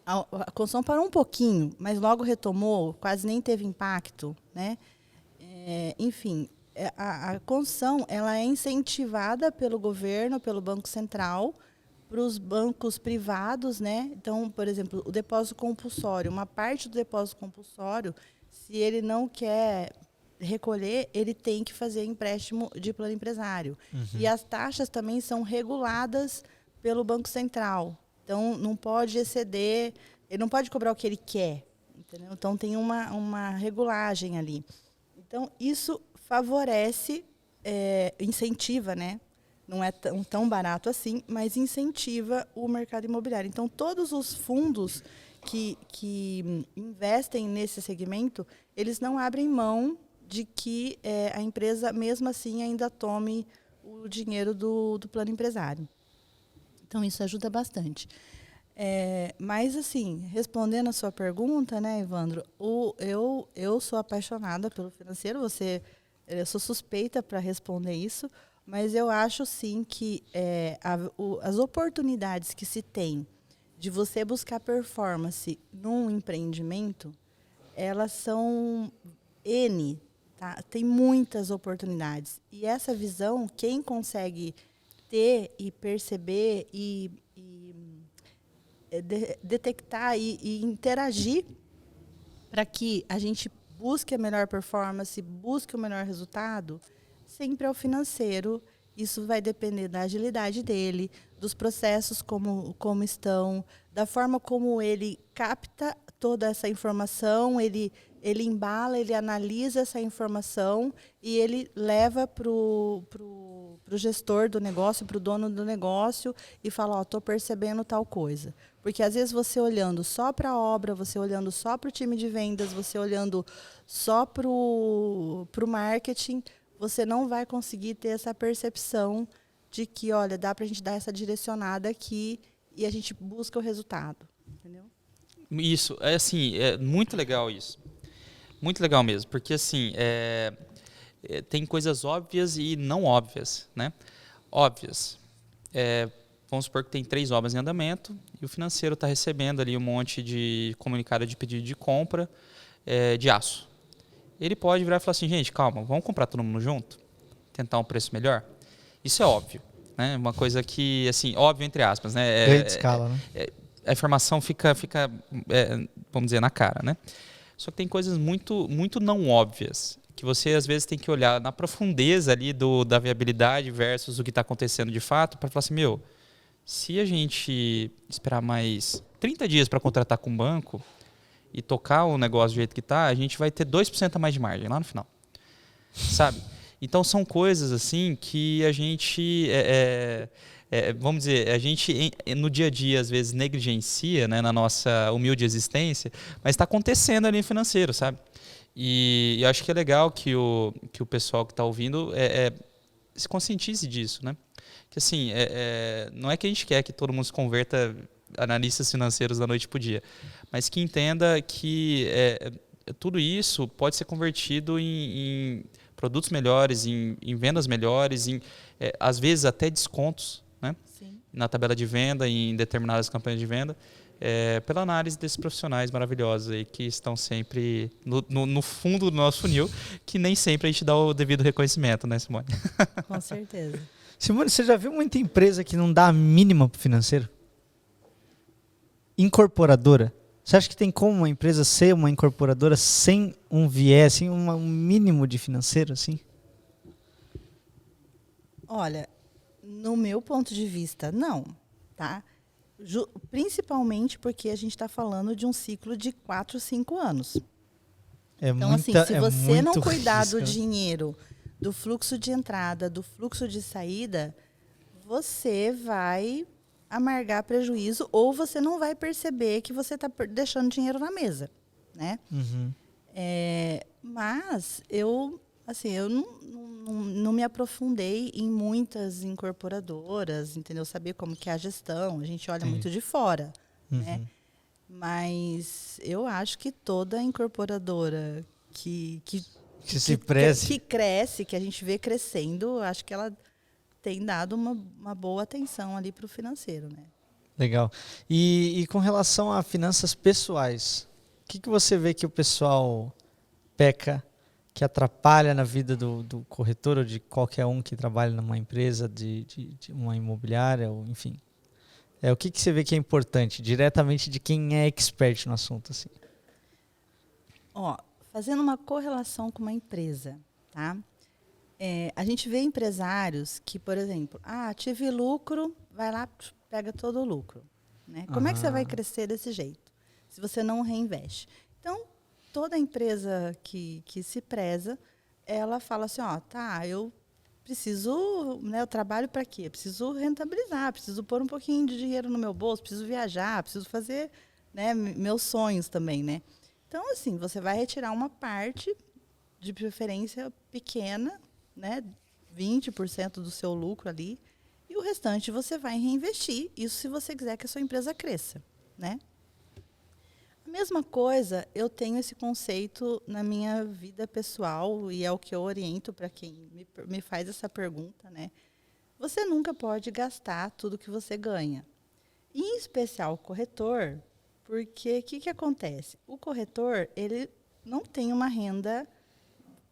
a construção parou um pouquinho, mas logo retomou, quase nem teve impacto. Né? Enfim, a construção ela é incentivada pelo governo, pelo Banco Central, para os bancos privados. Né? Então, por exemplo, o depósito compulsório, uma parte do depósito compulsório, se ele não quer recolher, ele tem que fazer empréstimo de plano empresário. Uhum. E as taxas também são reguladas pelo Banco Central. Então, não pode exceder, ele não pode cobrar o que ele quer. Entendeu? Então, tem uma regulagem ali. Então, isso favorece, incentiva, né? Não é tão barato assim, mas incentiva o mercado imobiliário. Então, todos os fundos que investem nesse segmento, eles não abrem mão de que a empresa, mesmo assim, ainda tome o dinheiro do plano empresário. Então, isso ajuda bastante. Mas, assim, respondendo a sua pergunta, né, Evandro, eu sou apaixonada pelo financeiro, eu sou suspeita para responder isso, mas eu acho, sim, que as oportunidades que se tem de você buscar performance num empreendimento, elas são N, tá? Tem muitas oportunidades. E essa visão, quem consegue ter e perceber e detectar e interagir para que a gente busque a melhor performance, busque o melhor resultado, sempre é o financeiro. Isso vai depender da agilidade dele, dos processos como estão, da forma como ele capta toda essa informação, ele embala, ele analisa essa informação e ele leva para o gestor do negócio, para o dono do negócio e fala, estou percebendo tal coisa. Porque às vezes você olhando só para a obra, você olhando só para o time de vendas, você olhando só para o marketing, você não vai conseguir ter essa percepção de que, olha, dá para a gente dar essa direcionada aqui e a gente busca o resultado. Entendeu? Isso, assim, é muito legal isso. Muito legal mesmo, porque assim, tem coisas óbvias e não óbvias, né? Óbvias. Vamos supor que tem 3 obras em andamento e o financeiro está recebendo ali um monte de comunicado de pedido de compra de aço. Ele pode virar e falar assim, gente, calma, vamos comprar todo mundo junto? Tentar um preço melhor? Isso é óbvio, né? Uma coisa que, assim, óbvio entre aspas, né? Grande escala, né? A informação fica vamos dizer, na cara, né? Só que tem coisas muito, muito não óbvias, que você às vezes tem que olhar na profundeza ali da viabilidade versus o que está acontecendo de fato, para falar assim, se a gente esperar mais 30 dias para contratar com o banco e tocar o negócio do jeito que está, a gente vai ter 2% a mais de margem lá no final. Sabe? Então, são coisas assim que a gente, vamos dizer, a gente no dia a dia, às vezes, negligencia, né, na nossa humilde existência, mas está acontecendo ali no financeiro, sabe? E eu acho que é legal que o pessoal que está ouvindo se conscientize disso, né? Que assim, não é que a gente quer que todo mundo se converta analistas financeiros da noite para o dia, mas que entenda que tudo isso pode ser convertido em produtos melhores, em vendas melhores, às vezes até descontos, né? Sim. Na tabela de venda, em determinadas campanhas de venda, pela análise desses profissionais maravilhosos aí que estão sempre no fundo do nosso funil, que nem sempre a gente dá o devido reconhecimento, né, Simone? Com certeza. Simone, você já viu muita empresa que não dá a mínima pro financeiro? Incorporadora. Você acha que tem como uma empresa ser uma incorporadora sem um viés, sem um mínimo de financeiro, assim? Olha, no meu ponto de vista, não, tá? Principalmente porque a gente está falando de um ciclo de 4, 5 anos. Então, assim, se você não cuidar do dinheiro, do fluxo de entrada, do fluxo de saída, você vai amargar prejuízo ou você não vai perceber que você está deixando dinheiro na mesa, né? Uhum. Mas eu não me aprofundei em muitas incorporadoras, entendeu? Saber como que é a gestão, a gente olha muito de fora, né? Mas eu acho que toda incorporadora que cresce, que a gente vê crescendo, acho que ela tem dado uma boa atenção ali para o financeiro, né? Legal. E com relação a finanças pessoais, o que você vê que o pessoal peca, que atrapalha na vida do corretor ou de qualquer um que trabalha numa empresa, de uma imobiliária, ou enfim? O que você vê que é importante, diretamente de quem é expert no assunto, assim? Fazendo uma correlação com uma empresa, tá? A gente vê empresários que, por exemplo, tive lucro, vai lá, pega todo o lucro, né? Como é que você vai crescer desse jeito, se você não reinveste? Então, toda empresa que se preza, ela fala assim, eu preciso, né, eu trabalho para quê? Preciso rentabilizar, preciso pôr um pouquinho de dinheiro no meu bolso, preciso viajar, preciso fazer, né, meus sonhos também, né? Então, assim, você vai retirar uma parte, de preferência pequena, né, 20% do seu lucro ali, e o restante você vai reinvestir. Isso se você quiser que a sua empresa cresça, né? A mesma coisa, eu tenho esse conceito na minha vida pessoal e é o que eu oriento para quem me faz essa pergunta, né? Você nunca pode gastar tudo que você ganha. E, em especial o corretor, porque o que acontece? O corretor, ele não tem uma renda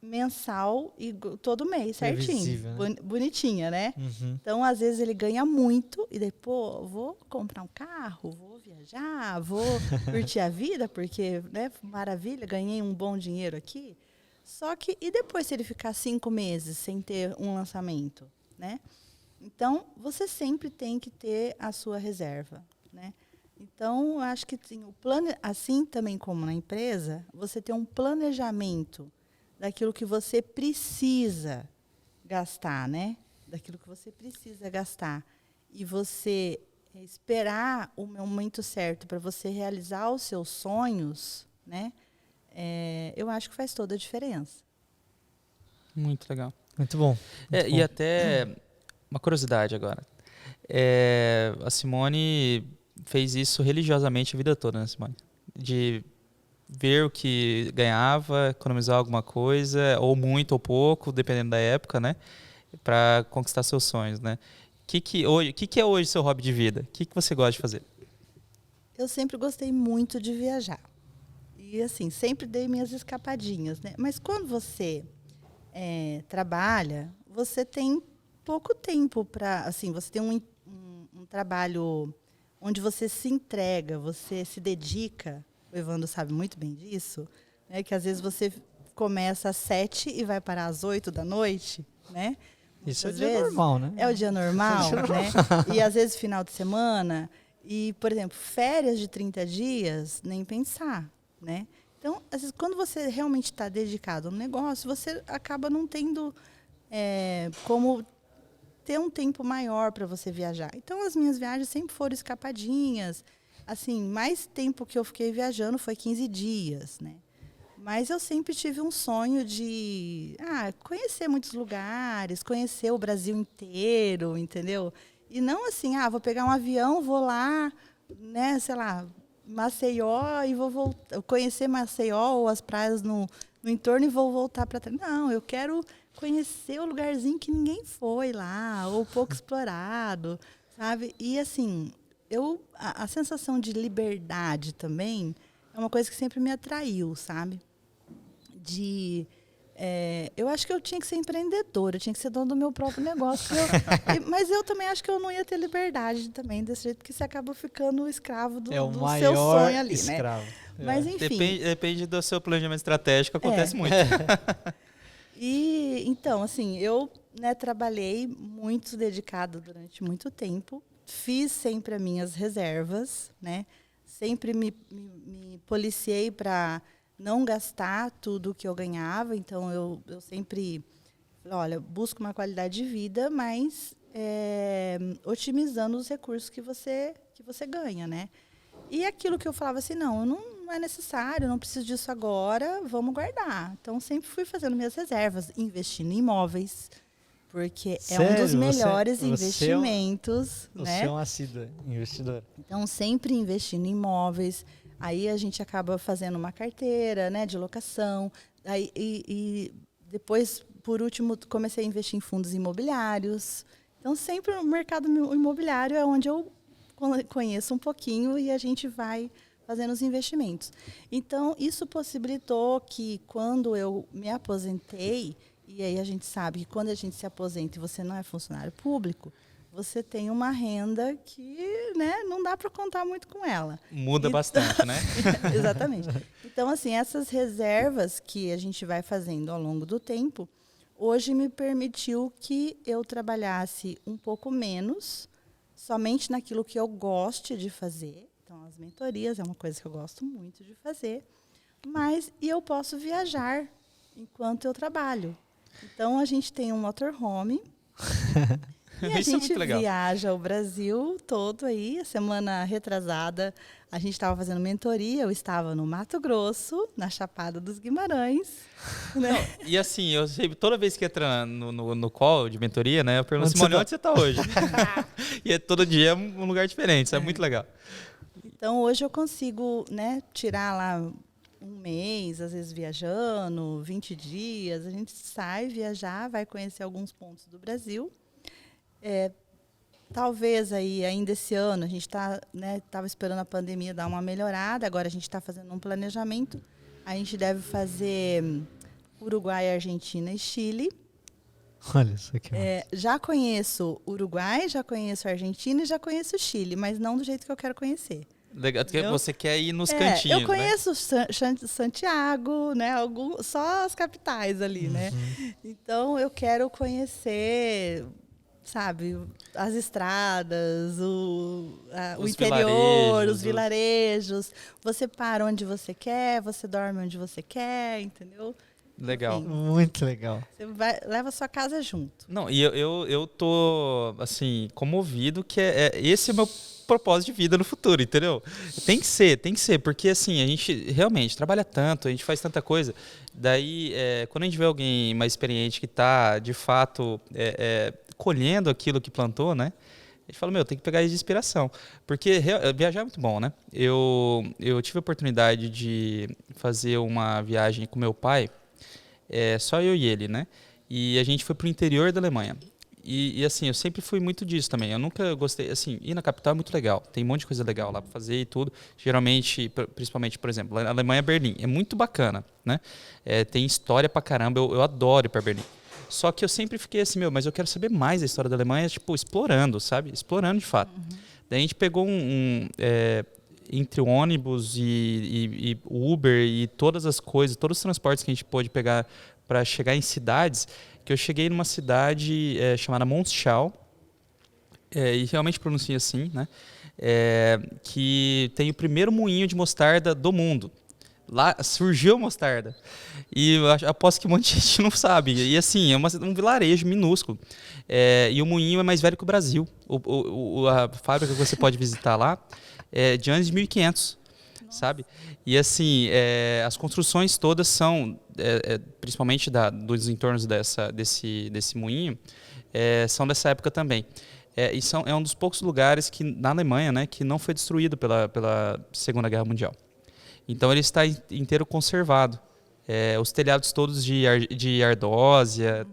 mensal e todo mês, certinho, né? Bonitinha, né? Uhum. Então, às vezes, ele ganha muito e depois, vou comprar um carro, vou viajar, vou curtir a vida, porque, né, maravilha, ganhei um bom dinheiro aqui. Só que, e depois se ele ficar 5 meses sem ter um lançamento, né? Então, você sempre tem que ter a sua reserva, né? Então, eu acho que sim, assim também como na empresa, você tem um planejamento daquilo que você precisa gastar, né? Daquilo que você precisa gastar. E você esperar o momento certo para você realizar os seus sonhos, né? Eu acho que faz toda a diferença. Muito legal. Muito bom. Muito bom. E até uma curiosidade agora. A Simone fez isso religiosamente a vida toda, né, Simone? De ver o que ganhava, economizar alguma coisa, ou muito ou pouco, dependendo da época, né? Para conquistar seus sonhos, né? O que é hoje seu hobby de vida? O que você gosta de fazer? Eu sempre gostei muito de viajar. E, assim, sempre dei minhas escapadinhas, né? Mas quando você trabalha, você tem pouco tempo para... Assim, você tem um trabalho onde você se entrega, você se dedica. O Evandro sabe muito bem disso, né? Que às vezes você começa às 7 e vai parar às 8 da noite, né? Isso é o dia normal, né? É o dia normal, né? E às vezes final de semana. E, por exemplo, férias de 30 dias, nem pensar, né? Então, às vezes, quando você realmente está dedicado ao negócio, você acaba não tendo como ter um tempo maior para você viajar. Então, as minhas viagens sempre foram escapadinhas. Assim, mais tempo que eu fiquei viajando foi 15 dias, né? Mas eu sempre tive um sonho de conhecer muitos lugares, conhecer o Brasil inteiro, entendeu? E não assim, vou pegar um avião, vou lá né, sei lá, Maceió e vou voltar, conhecer Maceió ou as praias no entorno e vou voltar para trás. Não, eu quero conhecer o lugarzinho que ninguém foi lá, ou pouco explorado, sabe? E assim, a sensação de liberdade também é uma coisa que sempre me atraiu, sabe? Eu acho que eu tinha que ser empreendedora, eu tinha que ser dona do meu próprio negócio. Mas eu também acho que eu não ia ter liberdade também, desse jeito, porque você acaba ficando escravo do seu sonho ali, escravo. né? Mas enfim. Depende do seu planejamento estratégico, acontece muito. E então, assim, eu, né, trabalhei muito dedicada durante muito tempo, fiz sempre as minhas reservas, né? Sempre me policiei para não gastar tudo que eu ganhava, então eu sempre, olha, busco uma qualidade de vida, mas otimizando os recursos que você ganha, né? E aquilo que eu falava assim, não é necessário, não preciso disso agora, vamos guardar. Então, sempre fui fazendo minhas reservas, investindo em imóveis, porque Sério? É um dos melhores Você investimentos. Você é um assíduo investidor. Então, sempre investindo em imóveis. Aí a gente acaba fazendo uma carteira, né, de locação. Aí, e depois, por último, comecei a investir em fundos imobiliários. Então, sempre o mercado imobiliário é onde eu conheço um pouquinho e a gente vai fazendo os investimentos. Então, isso possibilitou que, quando eu me aposentei, e aí a gente sabe que quando a gente se aposenta e você não é funcionário público, você tem uma renda que, né, não dá para contar muito com ela. Muda bastante, né? Exatamente. Então, assim, essas reservas que a gente vai fazendo ao longo do tempo, hoje me permitiu que eu trabalhasse um pouco menos, somente naquilo que eu goste de fazer. Então, as mentorias é uma coisa que eu gosto muito de fazer. E eu posso viajar enquanto eu trabalho. Então, a gente tem um motorhome. E a gente viaja o Brasil todo aí. A semana retrasada, a gente estava fazendo mentoria. Eu estava no Mato Grosso, na Chapada dos Guimarães. Né? Não, e assim, eu sempre, toda vez que entra no call de mentoria, né, eu pergunto, Simone, onde você está hoje? E todo dia é um lugar diferente, isso é muito legal. Então, hoje eu consigo, né, tirar lá um mês, às vezes viajando, 20 dias. A gente sai viajar, vai conhecer alguns pontos do Brasil. Talvez aí, ainda esse ano, a gente estava esperando a pandemia dar uma melhorada, agora a gente está fazendo um planejamento. A gente deve fazer Uruguai, Argentina e Chile. Olha isso aqui. Já conheço Uruguai, já conheço Argentina e já conheço Chile, mas não do jeito que eu quero conhecer. Legal, você quer ir nos cantinhos, eu conheço, né? Santiago, né? Só as capitais ali, né? Então, eu quero conhecer, sabe, as estradas, o interior, os vilarejos. Você para onde você quer, você dorme onde você quer, entendeu? Legal. Enfim, muito legal. Você leva a sua casa junto. Não, e eu tô, assim, comovido que esse é o meu propósito de vida no futuro, entendeu? Tem que ser, porque assim, a gente realmente trabalha tanto, a gente faz tanta coisa, daí quando a gente vê alguém mais experiente que está, de fato, colhendo aquilo que plantou, né? A gente fala, tem que pegar isso de inspiração, porque viajar é muito bom, né? Eu tive a oportunidade de fazer uma viagem com meu pai, só eu e ele, né? E a gente foi pro interior da Alemanha. E assim, eu sempre fui muito disso também. Eu nunca gostei, assim, ir na capital é muito legal. Tem um monte de coisa legal lá para fazer e tudo. Geralmente, principalmente, por exemplo, a Alemanha, Berlim, é muito bacana, né? Tem história pra caramba, eu adoro ir para Berlim. Só que eu sempre fiquei assim, mas eu quero saber mais da história da Alemanha, tipo, explorando, sabe? Explorando de fato. Daí a gente pegou entre o ônibus e Uber e todas as coisas, todos os transportes que a gente pôde pegar para chegar em cidades, que eu cheguei numa cidade chamada Monschau, e realmente pronuncia assim, né? Que tem o primeiro moinho de mostarda do mundo. Lá surgiu a mostarda. E eu aposto que um monte de gente não sabe. E assim, é um vilarejo minúsculo. E o moinho é mais velho que o Brasil. A fábrica que você pode visitar lá é de anos de 1500. Sabe? E assim, as construções todas são, principalmente dos entornos desse moinho, são dessa época também. É um dos poucos lugares que, na Alemanha, né, que não foi destruído pela Segunda Guerra Mundial. Então ele está inteiro conservado. Os telhados todos de ardósia,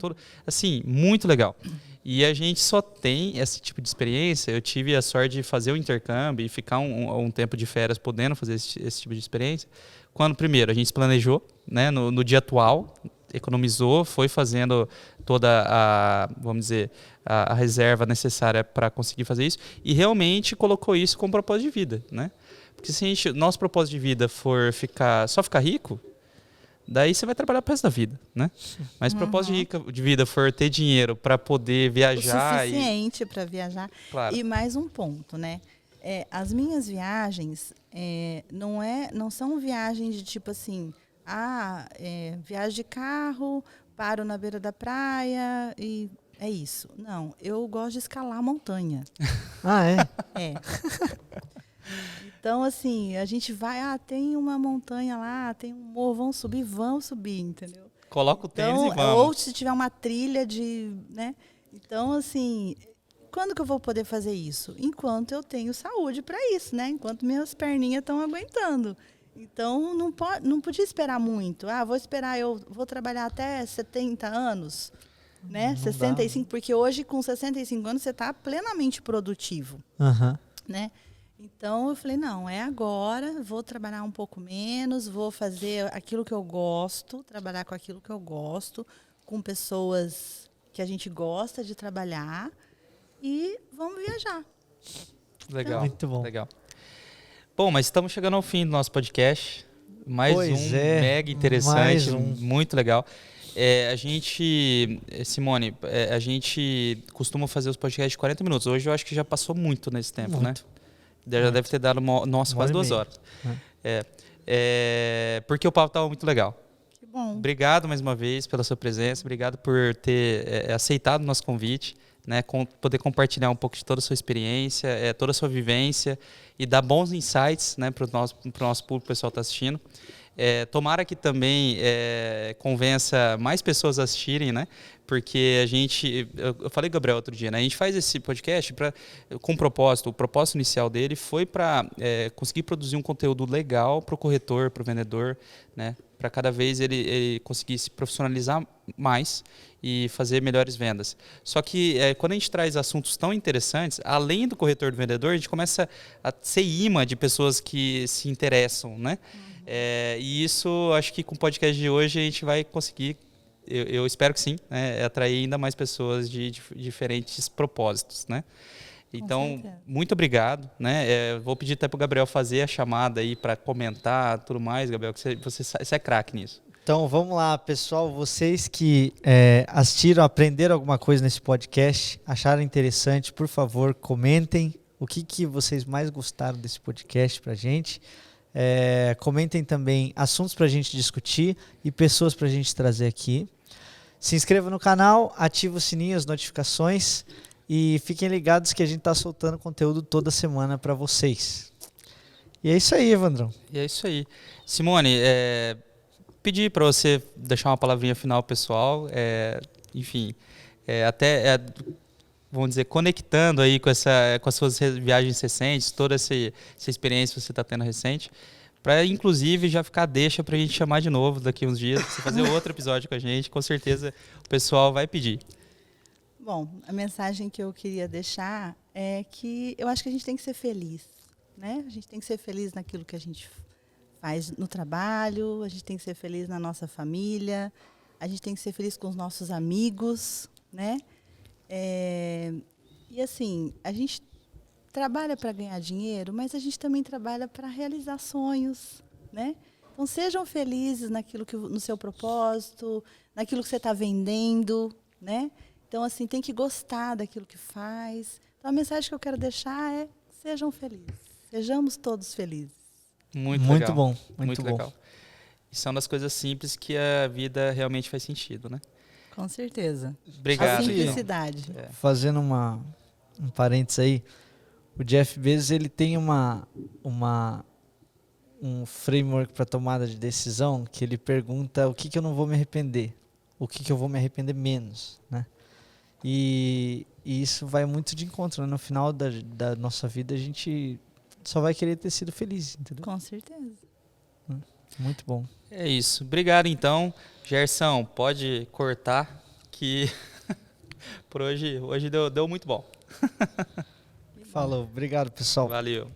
assim, muito legal. E a gente só tem esse tipo de experiência. Eu tive a sorte de fazer o intercâmbio e ficar um tempo de férias podendo fazer esse tipo de experiência. Quando, primeiro, a gente se planejou, né, no dia atual, economizou, foi fazendo toda vamos dizer, a reserva necessária para conseguir fazer isso e realmente colocou isso como propósito de vida, né? Porque se nosso propósito de vida for só ficar rico, daí você vai trabalhar pro resto da vida, né? Mas se o propósito de vida for ter dinheiro para poder viajar... O suficiente para viajar. Claro. E mais um ponto, né? As minhas viagens não são viagens de tipo assim, viagem de carro, paro na beira da praia e é isso. Não, eu gosto de escalar a montanha. Ah, é? É. Então, assim, a gente vai, tem uma montanha lá, tem um morro, vamos subir, entendeu? Coloca o tênis e vamos. Ou se tiver uma trilha né? Então, assim, quando que eu vou poder fazer isso? Enquanto eu tenho saúde para isso, né? Enquanto minhas perninhas estão aguentando. Então, não podia esperar muito. Eu vou trabalhar até 70 anos, né? 65, porque hoje, com 65 anos, você está plenamente produtivo, né? Então, eu falei, não, é agora, vou trabalhar um pouco menos, vou fazer aquilo que eu gosto, trabalhar com aquilo que eu gosto, com pessoas que a gente gosta de trabalhar e vamos viajar. Legal, muito bom. Legal. Bom, mas estamos chegando ao fim do nosso podcast. Mega interessante, muito legal. Simone, a gente costuma fazer os podcasts de 40 minutos. Hoje eu acho que já passou muito nesse tempo, né? Já deve ter dado quase 2 horas. Porque o papo estava muito legal. Que bom. Obrigado mais uma vez pela sua presença. Obrigado por ter aceitado o nosso convite, né? Poder compartilhar um pouco de toda a sua experiência, toda a sua vivência e dar bons insights, né, para o nosso público, o pessoal está assistindo. Tomara que também convença mais pessoas a assistirem, né? Porque eu falei, Gabriel, outro dia, né? A gente faz esse podcast com propósito. O propósito inicial dele foi para conseguir produzir um conteúdo legal para o corretor, para o vendedor, né? Para cada vez ele conseguir se profissionalizar mais e fazer melhores vendas. Só que quando a gente traz assuntos tão interessantes, além do corretor e do vendedor, a gente começa a ser imã de pessoas que se interessam, né? E isso, acho que com o podcast de hoje a gente vai conseguir, eu espero que sim, né, atrair ainda mais pessoas de diferentes propósitos, né? Então, muito obrigado, né? Vou pedir até para o Gabriel fazer a chamada aí para comentar tudo mais, Gabriel, que você é craque nisso. Então, vamos lá, pessoal. Vocês que assistiram, aprenderam alguma coisa nesse podcast, acharam interessante, por favor, comentem o que vocês mais gostaram desse podcast para a gente. Comentem também assuntos para a gente discutir e pessoas para a gente trazer aqui. Se inscreva no canal, ative o sininho, as notificações e fiquem ligados que a gente está soltando conteúdo toda semana para vocês. E é isso aí, Evandrão. E é isso aí. Simone, pedir para você deixar uma palavrinha final pessoal, enfim, vamos dizer, conectando aí com as suas viagens recentes, toda essa experiência que você está tendo recente, para inclusive já ficar deixa para a gente chamar de novo daqui uns dias, você fazer outro episódio com a gente, com certeza o pessoal vai pedir. Bom, a mensagem que eu queria deixar é que eu acho que a gente tem que ser feliz, né? A gente tem que ser feliz naquilo que a gente faz no trabalho, a gente tem que ser feliz na nossa família, a gente tem que ser feliz com os nossos amigos, né? E assim, a gente trabalha para ganhar dinheiro, mas a gente também trabalha para realizar sonhos, né? Então sejam felizes no seu propósito, naquilo que você está vendendo, né? Então assim, tem que gostar daquilo que faz. Então a mensagem que eu quero deixar é: sejam felizes, sejamos todos felizes. Muito legal. Bom, muito bom. Legal. E são das coisas simples que a vida realmente faz sentido, né? Com certeza. Obrigado. A simplicidade. Fazendo um parênteses aí, o Jeff Bezos ele tem um framework para tomada de decisão que ele pergunta o que eu não vou me arrepender, o que eu vou me arrepender menos, né? E isso vai muito de encontro, né? No final da nossa vida, a gente só vai querer ter sido feliz, entendeu? Com certeza. Muito bom. É isso. Obrigado, então. Gerson, pode cortar que por hoje deu muito bom. Falou. Obrigado, pessoal. Valeu.